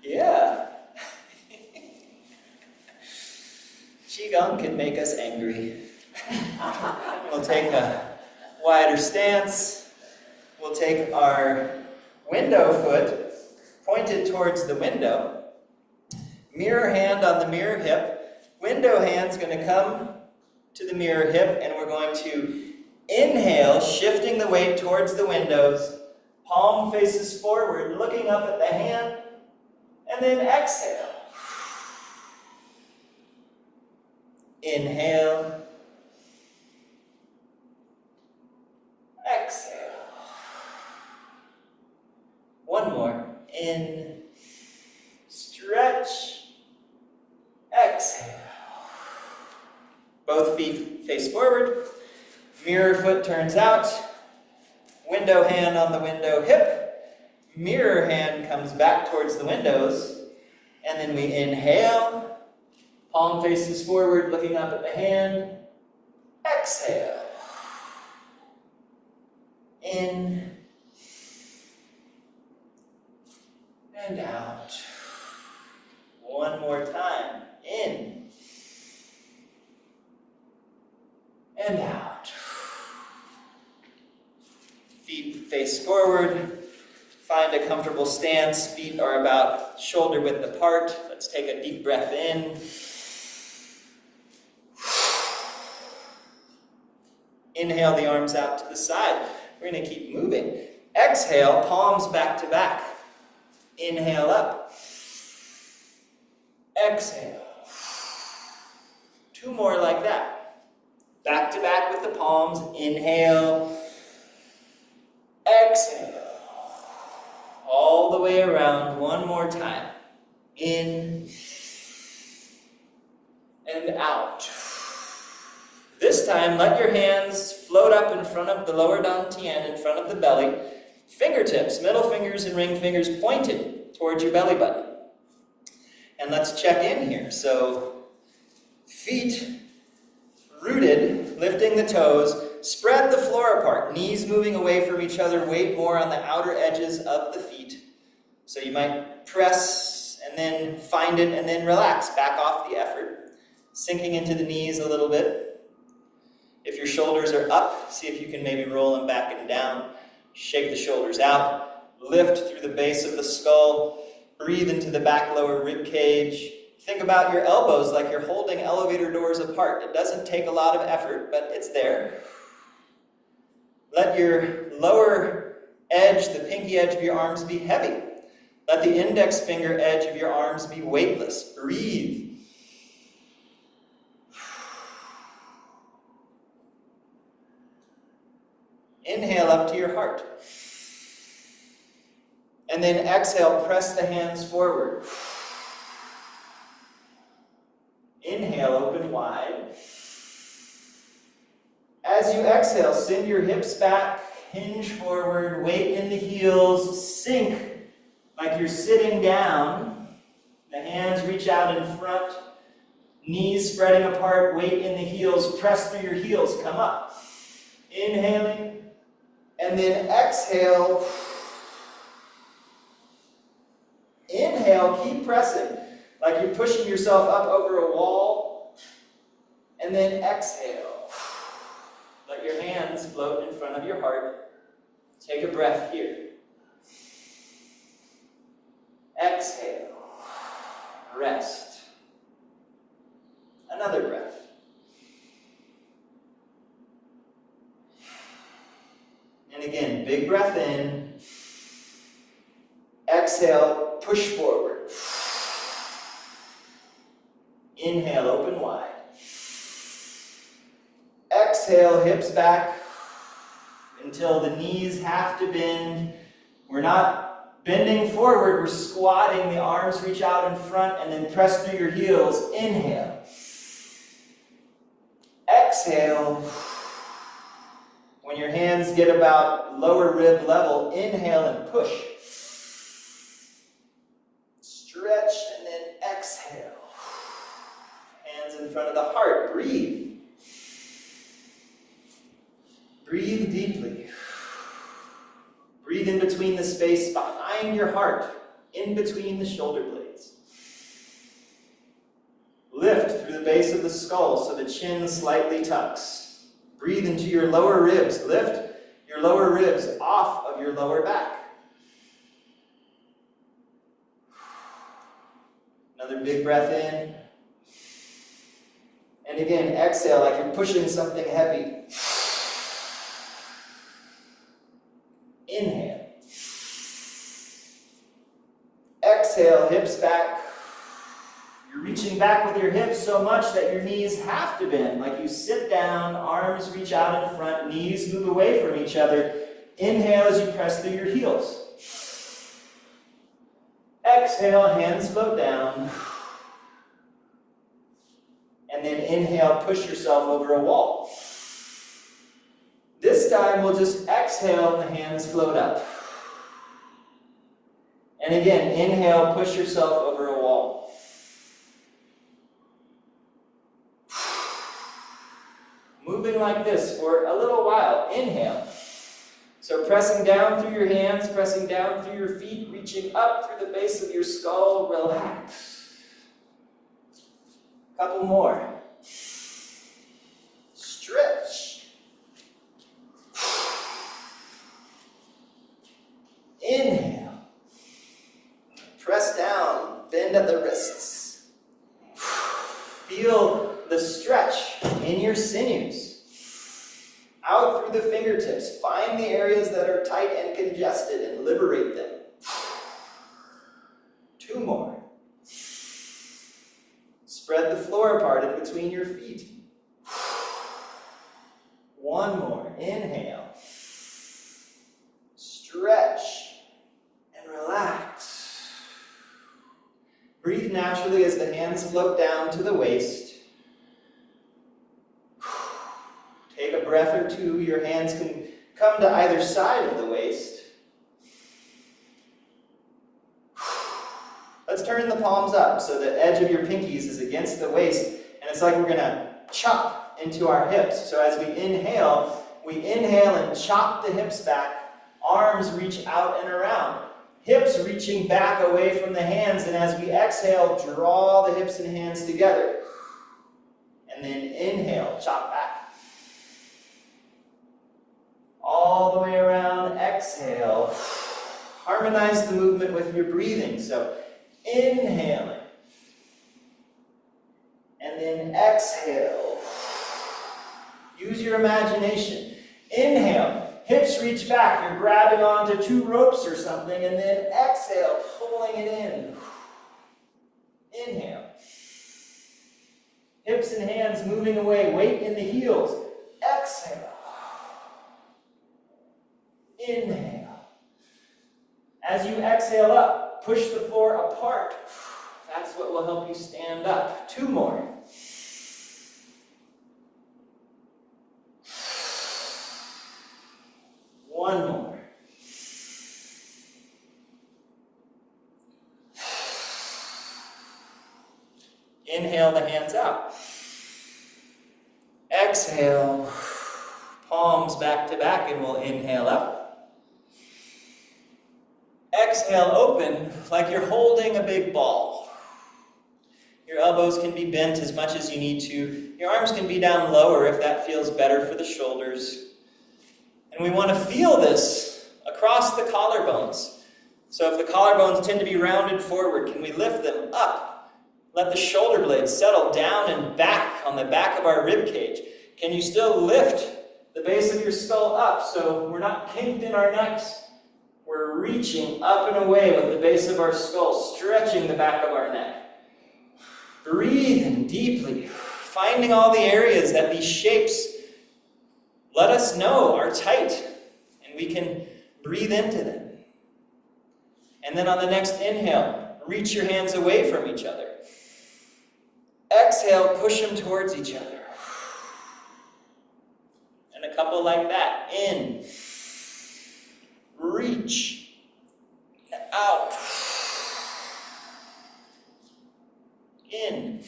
Yeah. Qigong can make us angry. We'll take a wider stance. We'll take our window foot pointed towards the window. Mirror hand on the mirror hip. Window hand's going to come to the mirror hip, and we're going to inhale, shifting the weight towards the windows. Palm faces forward, looking up at the hand, and then exhale. Inhale. Exhale. One more. In. Stretch. Exhale. Both feet face forward. Mirror foot turns out. Window hand on the window hip. Mirror hand comes back towards the windows. And then we inhale. Palm faces forward, looking up at the hand. Exhale. In. And out. One more time. In. And out. Feet face forward. Find a comfortable stance. Feet are about shoulder width apart. Let's take a deep breath in. Inhale the arms out to the side. We're going to keep moving. Exhale, palms back to back. Inhale up. Exhale. Two more like that. Back to back with the palms. Inhale. Exhale. All the way around. One more time. In and out. This time, let your hands float up in front of the lower dantian, in front of the belly. Fingertips, middle fingers and ring fingers pointed towards your belly button. And let's check in here. So, feet rooted, lifting the toes. Spread the floor apart, knees moving away from each other. Weight more on the outer edges of the feet. So you might press and then find it and then relax. Back off the effort. sinking into the knees a little bit. If your shoulders are up, see if you can maybe roll them back and down. Shake the shoulders out. Lift through the base of the skull. Breathe into the back lower rib cage. Think about your elbows like you're holding elevator doors apart. It doesn't take a lot of effort, but it's there. Let your lower edge, the pinky edge of your arms, be heavy. Let the index finger edge of your arms be weightless. Breathe. Inhale up to your heart. And then exhale, press the hands forward. Inhale, open wide. As you exhale, send your hips back, hinge forward, weight in the heels, sink like you're sitting down. The hands reach out in front, knees spreading apart, weight in the heels, press through your heels, come up. Inhaling, and then exhale. Inhale, keep pressing, like you're pushing yourself up over a wall. And then exhale. Let your hands float in front of your heart. Take a breath here. Exhale. Rest. Another breath. And again, big breath in. Exhale, push forward. Inhale, open wide. Exhale, hips back until the knees have to bend. We're not bending forward, we're squatting. The arms reach out in front and then press through your heels. Inhale. Exhale. When your hands get about lower rib level, inhale and push. Stretch and then exhale. Hands in front of the heart. Breathe. Breathe deeply. Breathe in between the space behind your heart, in between the shoulder blades. Lift through the base of the skull so the chin slightly tucks. Breathe into your lower ribs. Lift your lower ribs off of your lower back. Another big breath in. And again, exhale like you're pushing something heavy. Inhale. Exhale, hips back. You're reaching back with your hips so much that your knees have to bend. Like you sit down, arms reach out in front, knees move away from each other. Inhale as you press through your heels. Exhale, hands float down. And then inhale, push yourself over a wall. This time we'll just exhale and the hands float up. And again, inhale, push yourself over a wall. Moving like this for a little while. Inhale. So pressing down through your hands, pressing down through your feet, reaching up through the base of your skull, relax. Couple more. Stretch. Inhale. Press down, bend at the wrists. Feel the stretch in your sinews. Out through the fingertips. Find the areas that are tight and congested and liberate them. 2 more. Spread the floor apart in between your feet. 1 more. Inhale. Stretch and relax. Breathe naturally as the hands float down to the waist. Take a breath or 2. Your hands can come to either side of the waist. Let's turn the palms up so the edge of your pinkies is against the waist, and it's like we're going to chop into our hips. So as we inhale and chop the hips back, arms reach out and around. Hips reaching back away from the hands, and as we exhale, draw the hips and hands together. And then inhale, chop back. All the way around, exhale. Harmonize the movement with your breathing. So inhaling. And then exhale. Use your imagination. Inhale, hips reach back. You're grabbing onto 2 ropes or something. And then exhale, pulling it in. Inhale. Hips and hands moving away. Weight in the heels. Exhale. Inhale. As you exhale up, push the floor apart. That's what will help you stand up. 2 more. One more. Inhale the hands out. Exhale. Palms back to back, and we'll inhale up. Exhale, open like you're holding a big ball. Your elbows can be bent as much as you need to. Your arms can be down lower if that feels better for the shoulders. And we want to feel this across the collarbones. So if the collarbones tend to be rounded forward, can we lift them up? Let the shoulder blades settle down and back on the back of our rib cage. Can you still lift the base of your skull up so we're not kinked in our necks? We're reaching up and away with the base of our skull, stretching the back of our neck. Breathing deeply, finding all the areas that these shapes let us know are tight, and we can breathe into them. And then on the next inhale, reach your hands away from each other. Exhale, push them towards each other. And a couple like that. In. Reach. Out. In.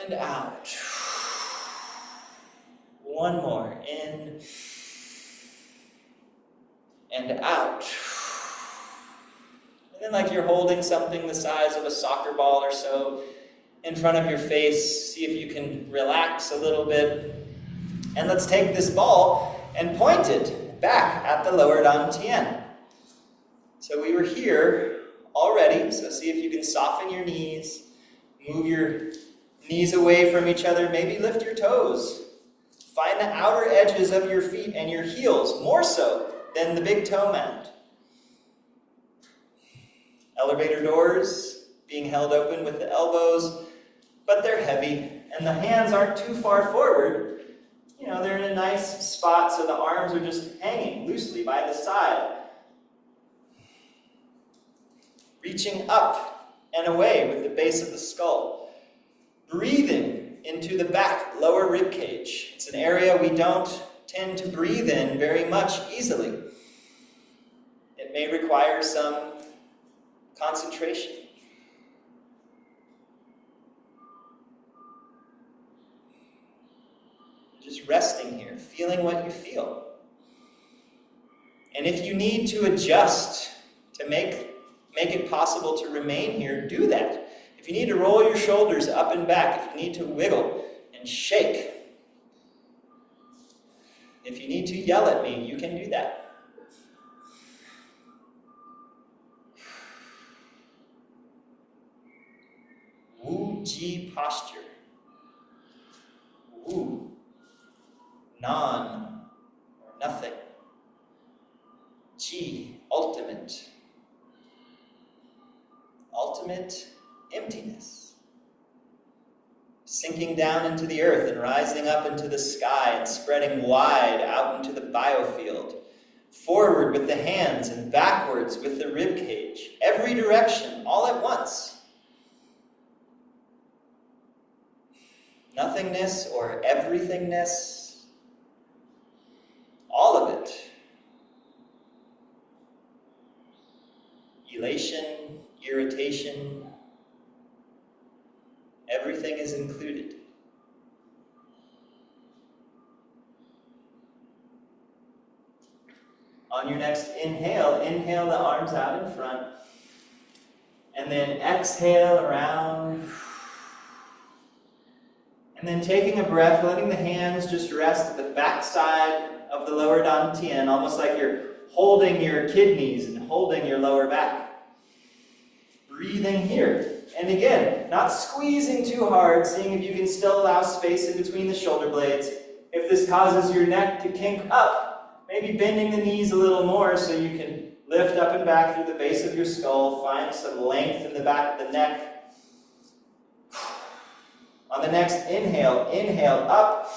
And out. One more. In. And out. And then like you're holding something the size of a soccer ball or so in front of your face. See if you can relax a little bit. And let's take this ball and point it back at the lower dantian. So we were here already, so see if you can soften your knees, move your knees away from each other, maybe lift your toes. Find the outer edges of your feet and your heels, more so than the big toe mound. Elevator doors being held open with the elbows, but they're heavy, and the hands aren't too far forward. You know, they're in a nice spot, so the arms are just hanging loosely by the side. Reaching up and away with the base of the skull. Breathing into the back, lower rib cage. It's an area we don't tend to breathe in very much easily. It may require some concentration. Just resting here, feeling what you feel. And if you need to adjust to make it possible to remain here, do that. If you need to roll your shoulders up and back, if you need to wiggle and shake, if you need to yell at me, you can do that. Wu Ji posture. Wu, non, or nothing. Ji, ultimate. Ultimate emptiness. Sinking down into the earth and rising up into the sky and spreading wide out into the biofield. Forward with the hands and backwards with the rib cage. Every direction, all at once. Nothingness or everythingness. All of it. Elation, irritation, everything is included. On your next inhale, inhale the arms out in front, and then exhale around, And then taking a breath, letting the hands just rest at the back side of the lower dantian, almost like you're holding your kidneys and holding your lower back. Breathing here. And again, not squeezing too hard, seeing if you can still allow space in between the shoulder blades. If this causes your neck to kink up, maybe bending the knees a little more so you can lift up and back through the base of your skull, find some length in the back of the neck. On the next inhale, inhale up,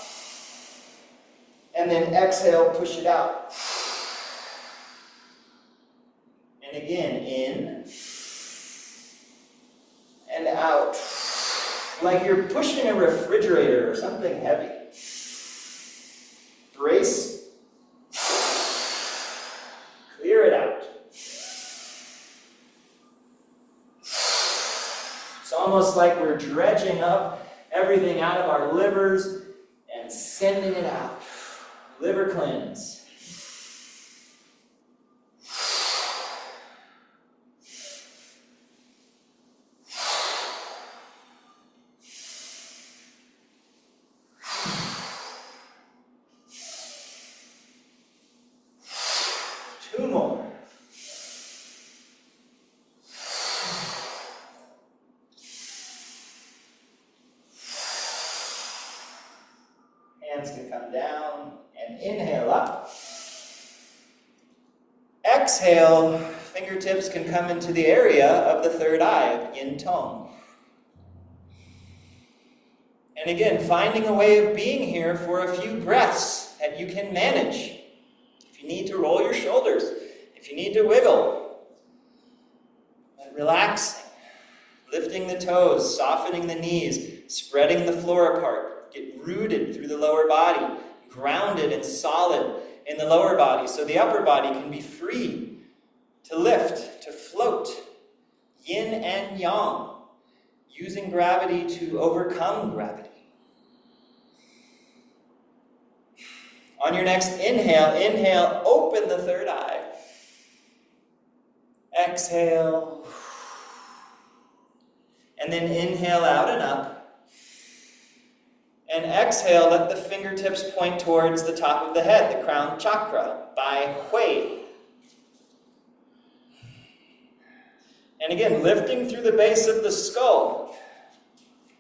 and then exhale, push it out. And again, in and out, like you're pushing a refrigerator or something heavy. Brace, clear it out. It's almost like we're dredging up everything out of our livers and sending it out. Liver cleanse. 2 more. Hands can come down and inhale up. Exhale, fingertips can come into the area of the third eye of Yin Tong. And again, finding a way of being here for a few breaths that you can manage. If you need to roll your shoulders, if you need to wiggle, but relaxing, lifting the toes, softening the knees, spreading the floor apart, get rooted through the lower body, grounded and solid in the lower body, so the upper body can be free to lift, to float, yin and yang, using gravity to overcome gravity. On your next inhale, inhale, open the third eye. Exhale. And then inhale out and up. And exhale, let the fingertips point towards the top of the head, the crown chakra, Bai Hui. And again, lifting through the base of the skull.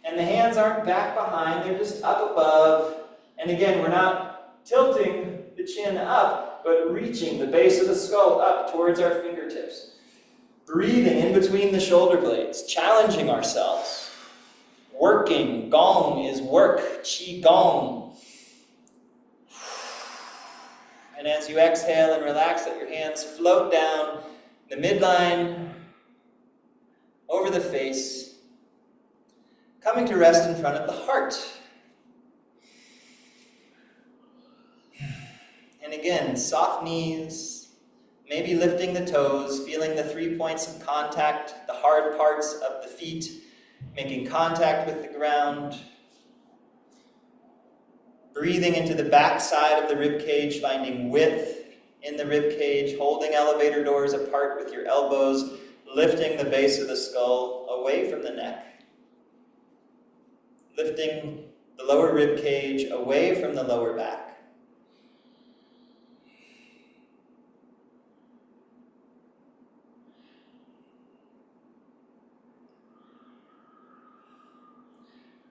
And the hands aren't back behind, they're just up above. And again, we're not tilting the chin up, but reaching the base of the skull up towards our fingertips. Breathing in between the shoulder blades, challenging ourselves. Working, gong is work, Qigong. And as you exhale and relax, let your hands float down the midline, over the face, coming to rest in front of the heart. And again, soft knees, maybe lifting the toes, feeling the 3 points of contact, the hard parts of the feet, making contact with the ground. Breathing into the back side of the rib cage, finding width in the rib cage, holding elevator doors apart with your elbows, lifting the base of the skull away from the neck. Lifting the lower rib cage away from the lower back.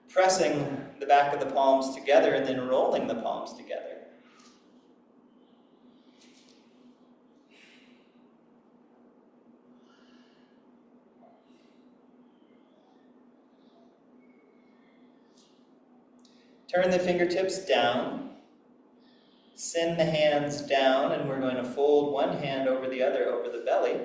Pressing the back of the palms together and then rolling the palms together. Turn the fingertips down. Send the hands down, and we're going to fold one hand over the other over the belly.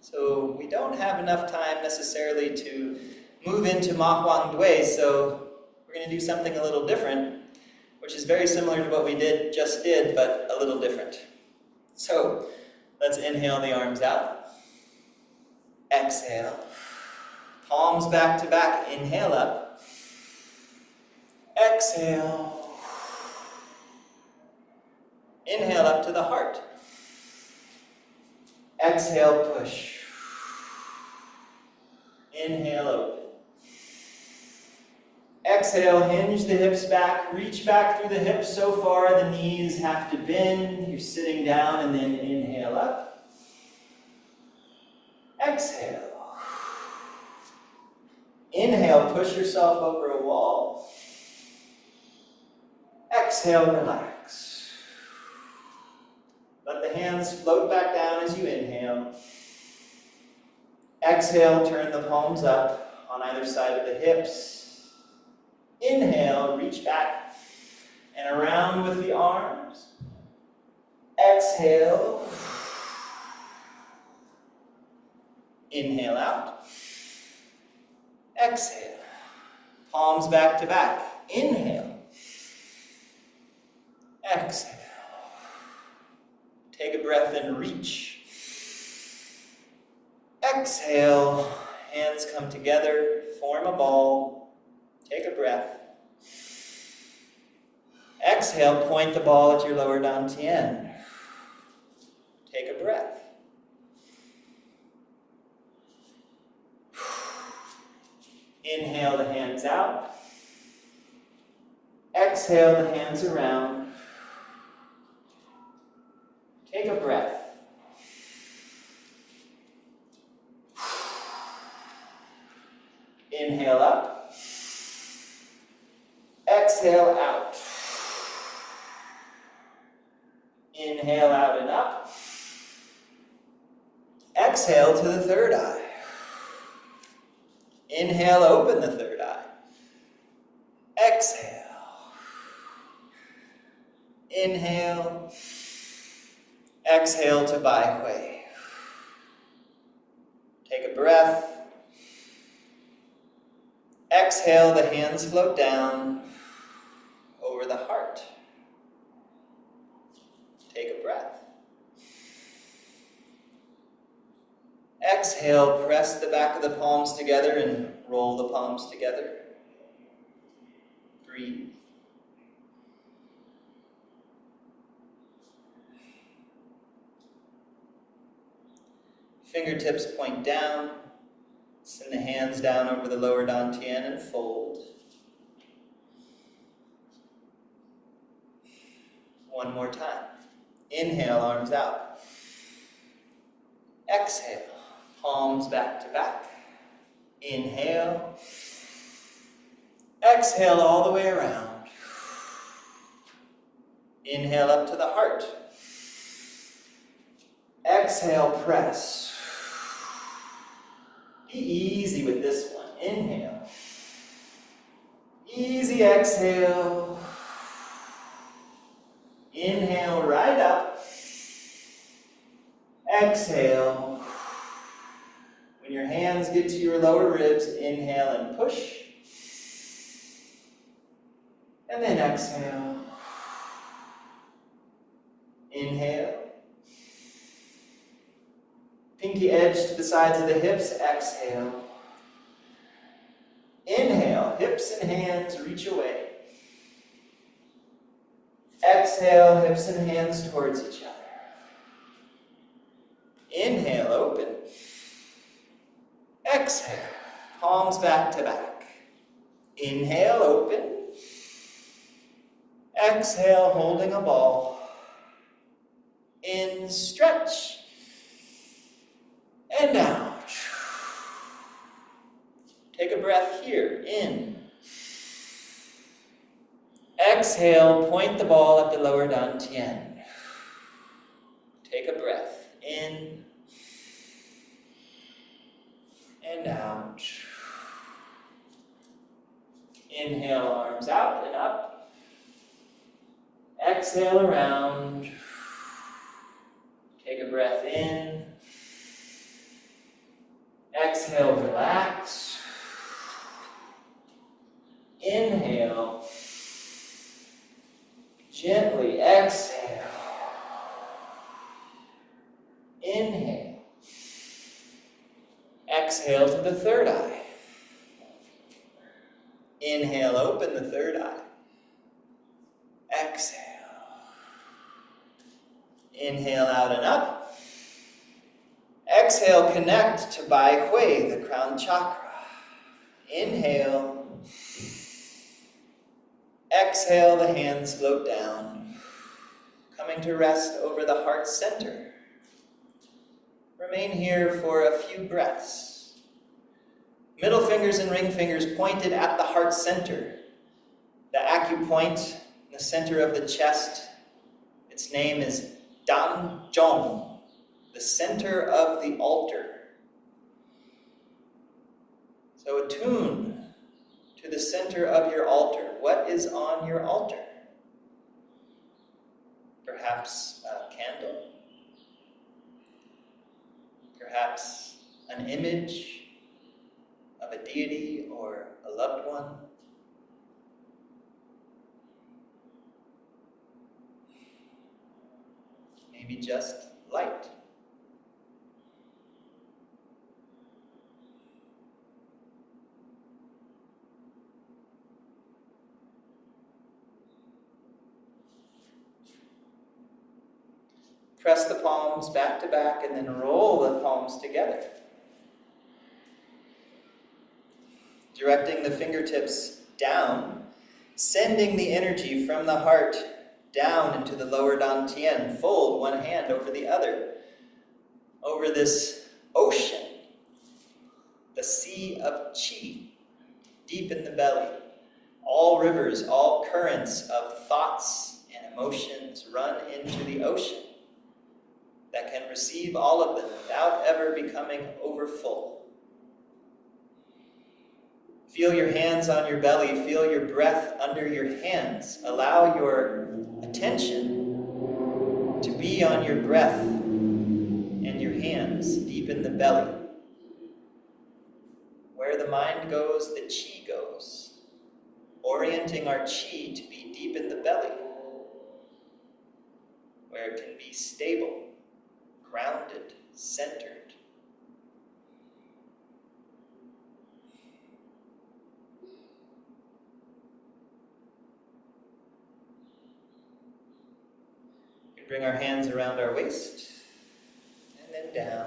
So we don't have enough time necessarily to move into Ma Huang Dui, so we're going to do something a little different, which is very similar to what we just did, but a little different. So let's inhale the arms out. Exhale. Palms back to back. Inhale up. Exhale. Inhale up to the heart. Exhale, push. Inhale, open. Exhale, hinge the hips back. Reach back through the hips so far the knees have to bend. You're sitting down, and then inhale up. Exhale. Inhale, push yourself over a wall. Exhale, relax. Let the hands float back down as you inhale. Exhale, turn the palms up on either side of the hips. Inhale, reach back and around with the arms. Exhale. Inhale out. Exhale. Palms back to back. Inhale. Exhale. Take a breath and reach. Exhale. Hands come together. Form a ball. Take a breath. Exhale. Point the ball at your lower dantian. Take a breath. Inhale the hands out. Exhale the hands around. Take a breath. Inhale up. Exhale out. Inhale out and up. Exhale to the third eye. Inhale, open the third eye. Exhale. Inhale. Exhale to Bai Hui. Take a breath. Exhale, the hands float down over the heart. Take a breath. Exhale, press the back of the palms together and roll the palms together. Breathe. Fingertips point down. Send the hands down over the lower dantian and fold. One more time. Inhale, arms out. Exhale, palms back to back. Inhale. Exhale all the way around. Inhale up to the heart. Exhale, press. Be easy with this one. Inhale. Easy exhale. Inhale right up. Exhale. When your hands get to your lower ribs, inhale and push. And then exhale. Inhale. Pinky edge to the sides of the hips, exhale. Inhale, hips and hands reach away. Exhale, hips and hands towards each other. Inhale, open. Exhale, palms back to back. Inhale, open. Exhale, holding a ball. In, stretch. And out. Take a breath here. In. Exhale, point the ball at the lower dantian. Take a breath. In. And out. Inhale, arms out and up. Exhale around. Take a breath in. Exhale, relax. Inhale. Gently exhale. Inhale. Exhale to the third eye. Inhale, open the third eye. Exhale. Inhale out and up. Exhale, connect to Bai Hui, the crown chakra. Inhale. Exhale, the hands float down, coming to rest over the heart center. Remain here for a few breaths. Middle fingers and ring fingers pointed at the heart center. The acupoint in the center of the chest, its name is Dan Zhong, the center of the altar. So attune to the center of your altar. What is on your altar? Perhaps a candle? Perhaps an image of a deity or a loved one? Maybe just light. Press the palms back to back and then roll the palms together. Directing the fingertips down, sending the energy from the heart down into the lower dantian. Fold one hand over the other, over this ocean, the sea of qi, deep in the belly. All rivers, all currents of thoughts and emotions run into the ocean that can receive all of them without ever becoming overfull. Feel your hands on your belly. Feel your breath under your hands. Allow your attention to be on your breath and your hands deep in the belly. Where the mind goes, the qi goes. Orienting our qi to be deep in the belly, where it can be stable, grounded, centered. We bring our hands around our waist and then down.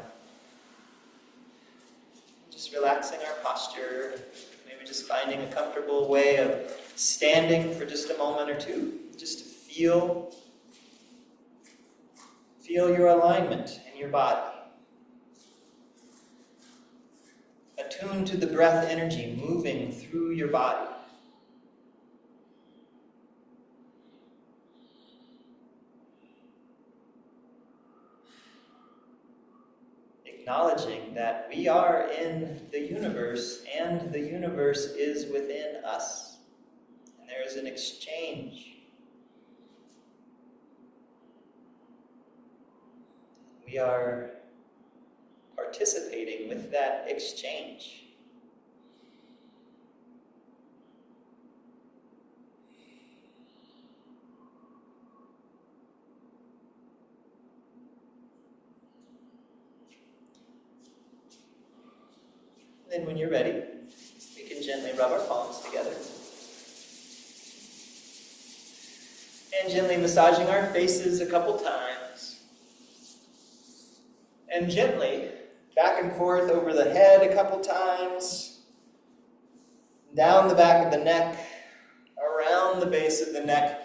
Just relaxing our posture, maybe just finding a comfortable way of standing for just a moment or two, just to feel your alignment in your body. Attune to the breath energy moving through your body. Acknowledging that we are in the universe and the universe is within us. And there is an exchange. We are participating with that exchange. Then when you're ready, we can gently rub our palms together. And gently massaging our faces a couple times. And gently back and forth over the head a couple times. Down the back of the neck, around the base of the neck.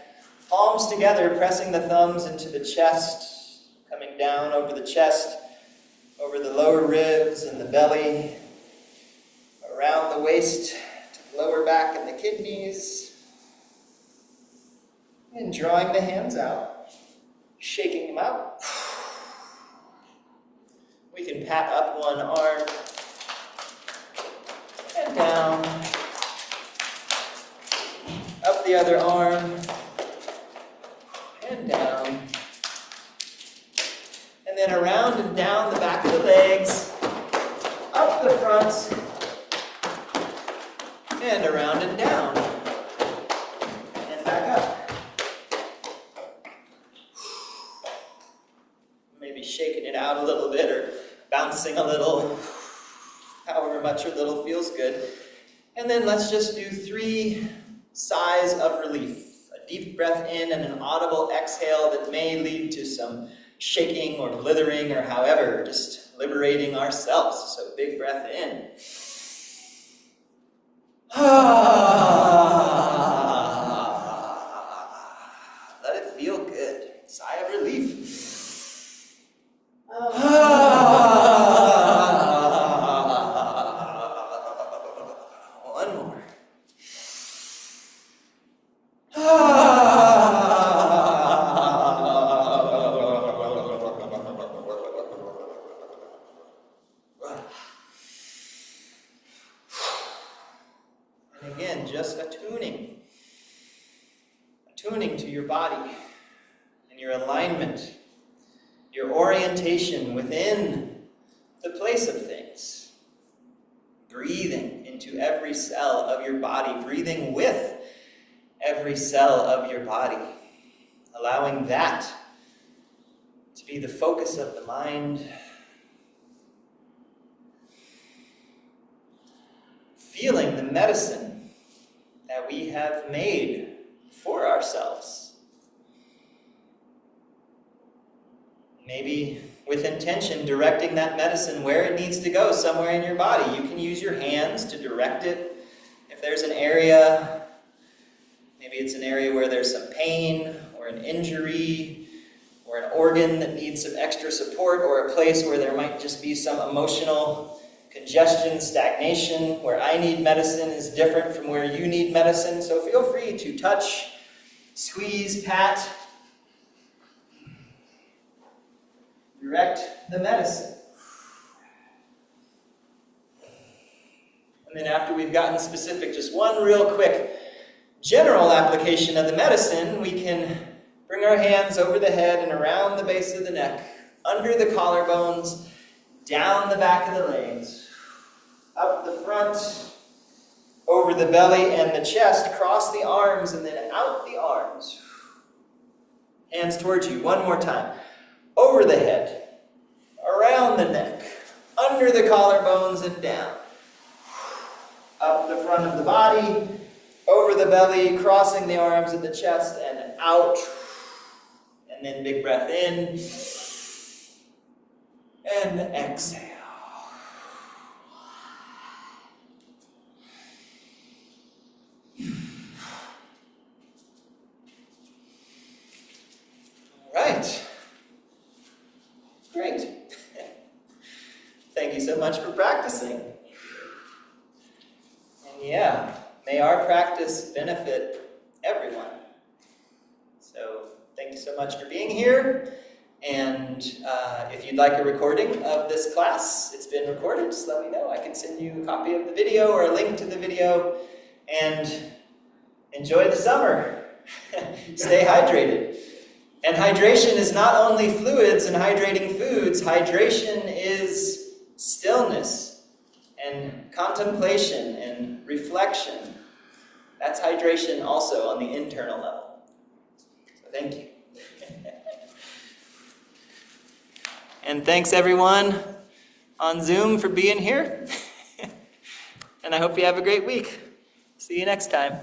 Palms together, pressing the thumbs into the chest, coming down over the chest, over the lower ribs and the belly, around the waist to the lower back and the kidneys. And drawing the hands out, shaking them out. We can pat up one arm and down, up the other arm and down, and then around and down the back of the legs, up the front, and around and down, and back up. Maybe shaking it out a little bit or bouncing a little, however much or little feels good. And then let's just do 3 sighs of relief. A deep breath in and an audible exhale that may lead to some shaking or blithering or however, just liberating ourselves. So big breath in. Let it feel good. Sigh of relief. One more. And again, just attuning to your body and your alignment, your orientation within the place of things. Breathing into every cell of your body, breathing with every cell of your body, allowing that to be the focus of the mind. Feeling the medicine that we have made for ourselves. Maybe with intention, directing that medicine where it needs to go, somewhere in your body. You can use your hands to direct it. If there's an area, maybe it's an area where there's some pain or an injury or an organ that needs some extra support, or a place where there might just be some emotional congestion, stagnation, where I need medicine is different from where you need medicine. So feel free to touch, squeeze, pat, direct the medicine. And then after we've gotten specific, just one real quick general application of the medicine, we can bring our hands over the head and around the base of the neck, under the collarbones, down the back of the legs, up the front, over the belly and the chest, cross the arms, and then out the arms. Hands towards you. One more time. Over the head, around the neck, under the collarbones and down. Up the front of the body, over the belly, crossing the arms at the chest, and out. And then big breath in. And exhale. All right. Great. Thank you so much for practicing. And yeah, may our practice benefit everyone. So thank you so much for being here. And if you'd like a recording of this class, it's been recorded, just let me know. I can send you a copy of the video or a link to the video. And enjoy the summer. Stay hydrated. And hydration is not only fluids and hydrating foods. Hydration is stillness and contemplation and reflection. That's hydration also on the internal level. So thank you. And thanks everyone on Zoom for being here. And I hope you have a great week. See you next time.